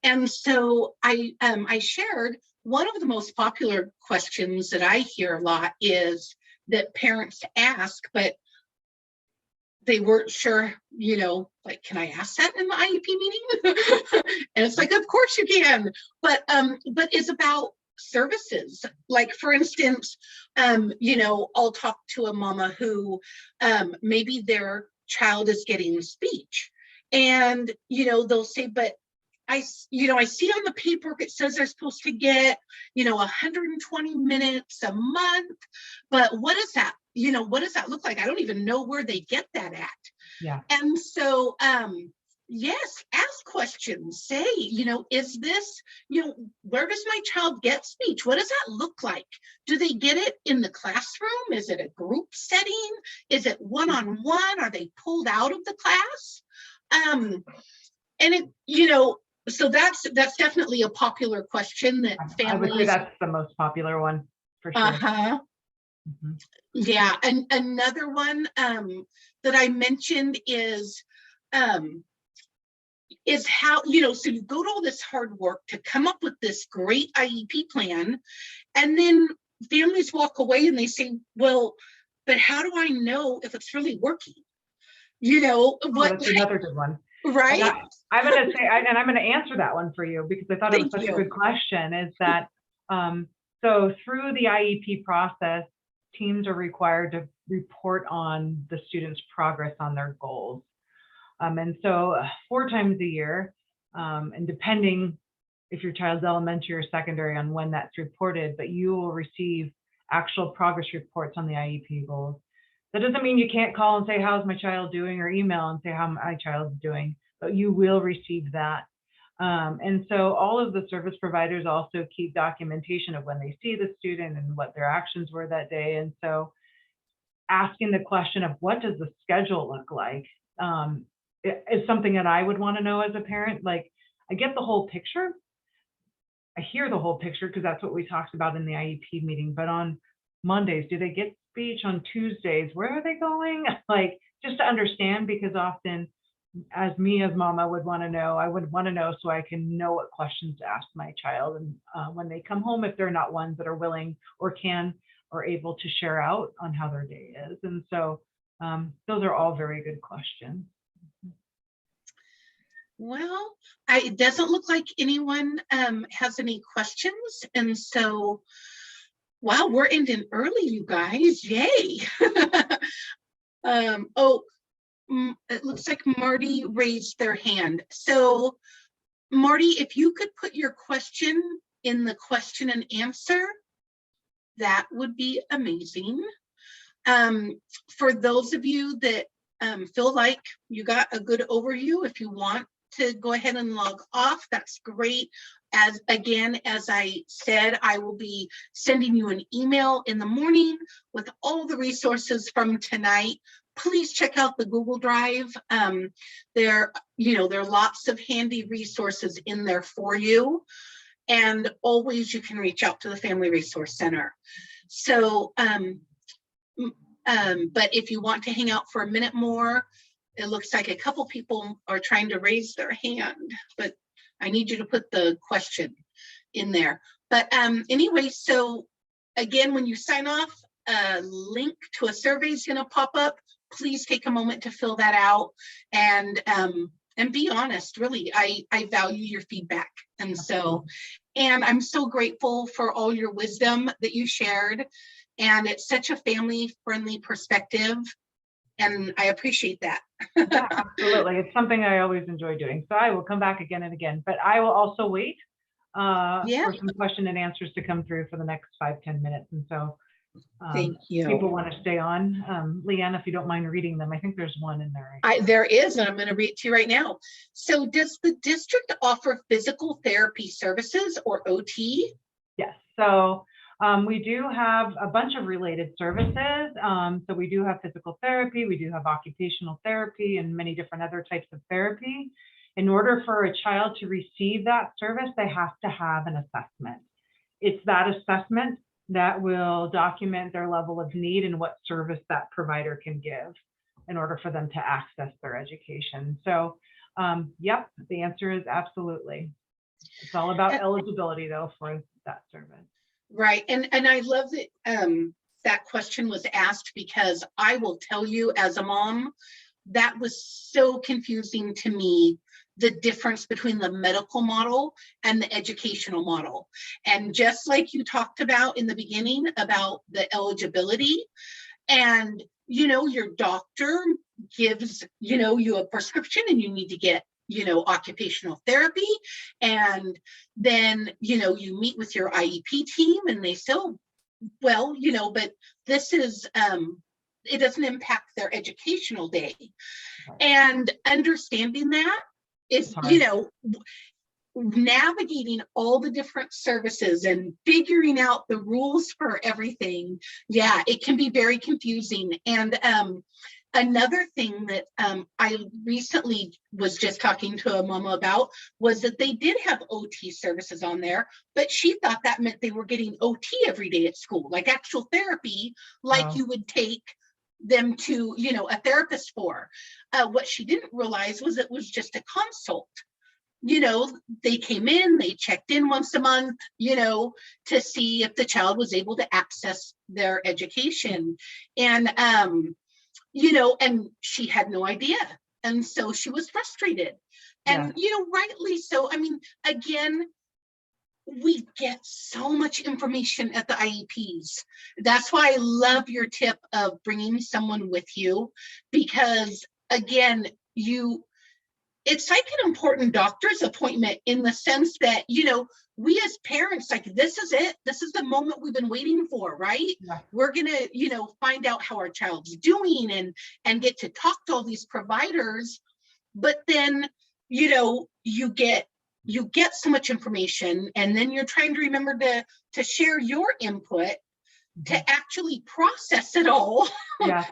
[SPEAKER 1] And so I shared one of the most popular questions that I hear a lot is that parents ask, but they weren't sure, like, can I ask that in the IEP meeting? And it's like, of course you can, but it's about services. Like, for instance, I'll talk to a mama who maybe their child is getting speech, and they'll say, but I see on the paperwork it says they're supposed to get 120 minutes a month, but what does that look like? I don't even know where they get that at.
[SPEAKER 2] Yeah.
[SPEAKER 1] And so yes, ask questions. Say, is this, where does my child get speech? What does that look like? Do they get it in the classroom? Is it a group setting? Is it one-on-one? Are they pulled out of the class? And it, so that's definitely a popular question that families.
[SPEAKER 2] I would say that's the most popular one for sure.
[SPEAKER 1] Mm-hmm. Yeah, and another one that I mentioned is how, so you go to all this hard work to come up with this great IEP plan, and then families walk away and they say, well, but how do I know if it's really working?
[SPEAKER 2] That's another good one.
[SPEAKER 1] Right.
[SPEAKER 2] I'm going to say, and I'm going to answer that one for you because I thought it was such a good question, is that, so through the IEP process, teams are required to report on the students' progress on their goals. And so 4 times a year, and depending if your child's elementary or secondary on when that's reported, but you will receive actual progress reports on the IEP goals. That doesn't mean you can't call and say, how's my child doing, or email and say how my child's doing, but you will receive that. And so all of the service providers also keep documentation of when they see the student and what their actions were that day. And so asking the question of what does the schedule look like is something that I would want to know as a parent. Like, I get the whole picture. I hear the whole picture because that's what we talked about in the IEP meeting, but on Mondays, do they get speech? On Tuesdays, where are they going? Like, just to understand, because often as me as mama would want to know, I would want to know so I can know what questions to ask my child. And when they come home, if they're not ones that are willing or can or able to share out on how their day is. And so those are all very good questions.
[SPEAKER 1] Well, it doesn't look like anyone has any questions. And so, wow, we're ending early, you guys. Yay. It looks like Marty raised their hand. So, Marty, if you could put your question in the question and answer, that would be amazing. For those of you that feel like you got a good overview, if you want to go ahead and log off, that's great. As I said, I will be sending you an email in the morning with all the resources from tonight. Please check out the Google Drive. There are lots of handy resources in there for you. And always you can reach out to the Family Resource Center. So, but if you want to hang out for a minute more, it looks like a couple people are trying to raise their hand, but I need you to put the question in there. But anyway, so again, when you sign off, a link to a survey is going to pop up. Please take a moment to fill that out and be honest. Really, I value your feedback. And so, and I'm so grateful for all your wisdom that you shared. And it's such a family-friendly perspective. And I appreciate that.
[SPEAKER 2] Yeah, absolutely. It's something I always enjoy doing. So I will come back again and again, but I will also wait for some question and answers to come through for the next 5-10 minutes. And so
[SPEAKER 1] Thank
[SPEAKER 2] people
[SPEAKER 1] you.
[SPEAKER 2] want to stay on. Leann, if you don't mind reading them, I think there's one in there.
[SPEAKER 1] There is, and I'm going to read it to you right now. So does the district offer physical therapy services or OT?
[SPEAKER 2] Yes, so we do have a bunch of related services. So we do have physical therapy, we do have occupational therapy, and many different other types of therapy. In order for a child to receive that service, they have to have an assessment. It's that assessment that will document their level of need and what service that provider can give in order for them to access their education. So, yep, the answer is absolutely. It's all about eligibility, though, for that service.
[SPEAKER 1] Right, and I love that that question was asked, because I will tell you, as a mom, that was so confusing to me, the difference between the medical model and the educational model. And just like you talked about in the beginning about the eligibility, and your doctor gives you a prescription and you need to get occupational therapy, and then you meet with your IEP team and they say, well, but this is it doesn't impact their educational day. And understanding that is, navigating all the different services and figuring out the rules for everything. Yeah, it can be very confusing. And another thing that I recently was just talking to a mama about was that they did have OT services on there, but she thought that meant they were getting OT every day at school, like actual therapy, like you would take them to, a therapist for. What she didn't realize was it was just a consult. They came in, they checked in once a month, to see if the child was able to access their education. And, and she had no idea. And so she was frustrated. And, rightly so. I mean, again, we get so much information at the IEPs. That's why I love your tip of bringing someone with you, because again, it's like an important doctor's appointment, in the sense that, we as parents, like, this is it. This is the moment we've been waiting for, right? Yeah. We're going to, find out how our child's doing and get to talk to all these providers. But then, you get so much information, and then you're trying to remember to share your input, to actually process it all. Yeah.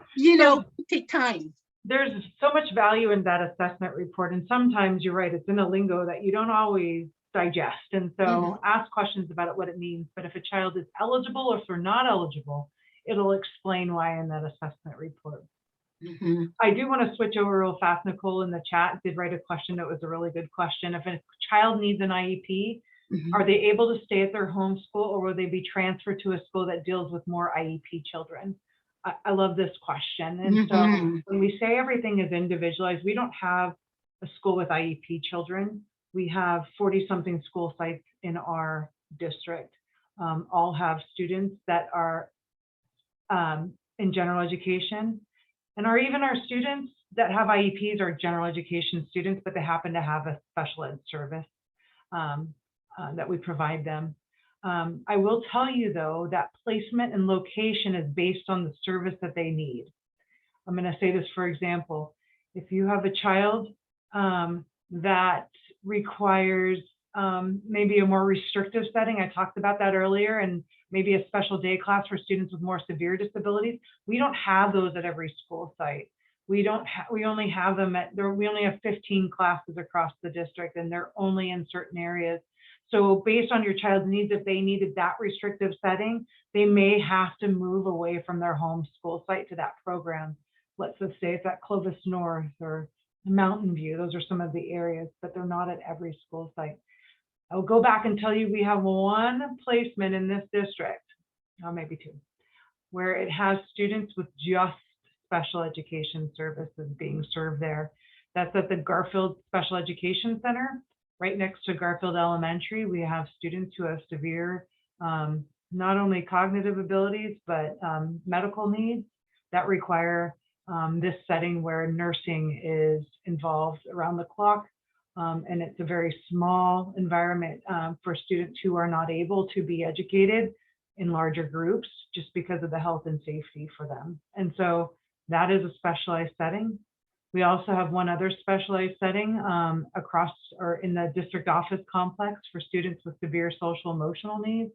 [SPEAKER 1] Take time.
[SPEAKER 2] There's so much value in that assessment report. And sometimes you're right, it's in a lingo that you don't always digest. And so ask questions about it, what it means. But if a child is eligible or if they're not eligible, it'll explain why in that assessment report. I do want to switch over real fast. Nicole in the chat did write a question that was a really good question. If a child needs an IEP, are they able to stay at their home school, or will they be transferred to a school that deals with more IEP children? I love this question. And so when we say everything is individualized, we don't have a school with IEP children. We have 40-something school sites in our district. All have students that are in general education, and even our students that have IEPs are general education students, but they happen to have a special ed service that we provide them. I will tell you, though, that placement and location is based on the service that they need. I'm going to say this, for example, if you have a child that requires maybe a more restrictive setting, I talked about that earlier, and maybe a special day class for students with more severe disabilities, we don't have those at every school site. We only have them we only have 15 classes across the district, and they're only in certain areas. So based on your child's needs, if they needed that restrictive setting, they may have to move away from their home school site to that program. Let's just say it's at Clovis North or Mountain View. Those are some of the areas, but they're not at every school site. I'll go back and tell you we have one placement in this district, or maybe two, where it has students with just special education services being served there. That's at the Garfield Special Education Center. Right next to Garfield Elementary, we have students who have severe, not only cognitive abilities, but medical needs that require this setting where nursing is involved around the clock. And it's a very small environment for students who are not able to be educated in larger groups just because of the health and safety for them. And so that is a specialized setting. We also have one other specialized setting across or in the district office complex for students with severe social emotional needs,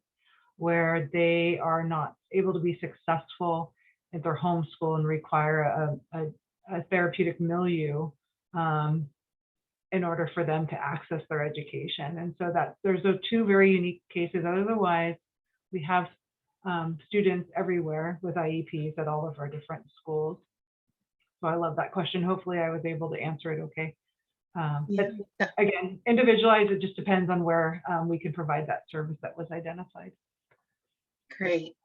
[SPEAKER 2] where they are not able to be successful at their home school and require a therapeutic milieu in order for them to access their education. And so that there's those two very unique cases. Otherwise, we have students everywhere with IEPs at all of our different schools. So I love that question. Hopefully I was able to answer it okay. But again, individualized, it just depends on where we can provide that service that was identified.
[SPEAKER 1] Great.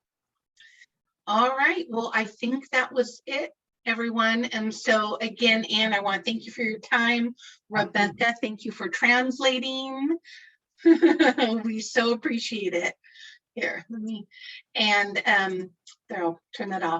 [SPEAKER 1] All right, well, I think that was it, everyone. And so again, Anne, I want to thank you for your time. Rebecca, thank you for translating. We so appreciate it. Here, let me, and there, I'll turn that off.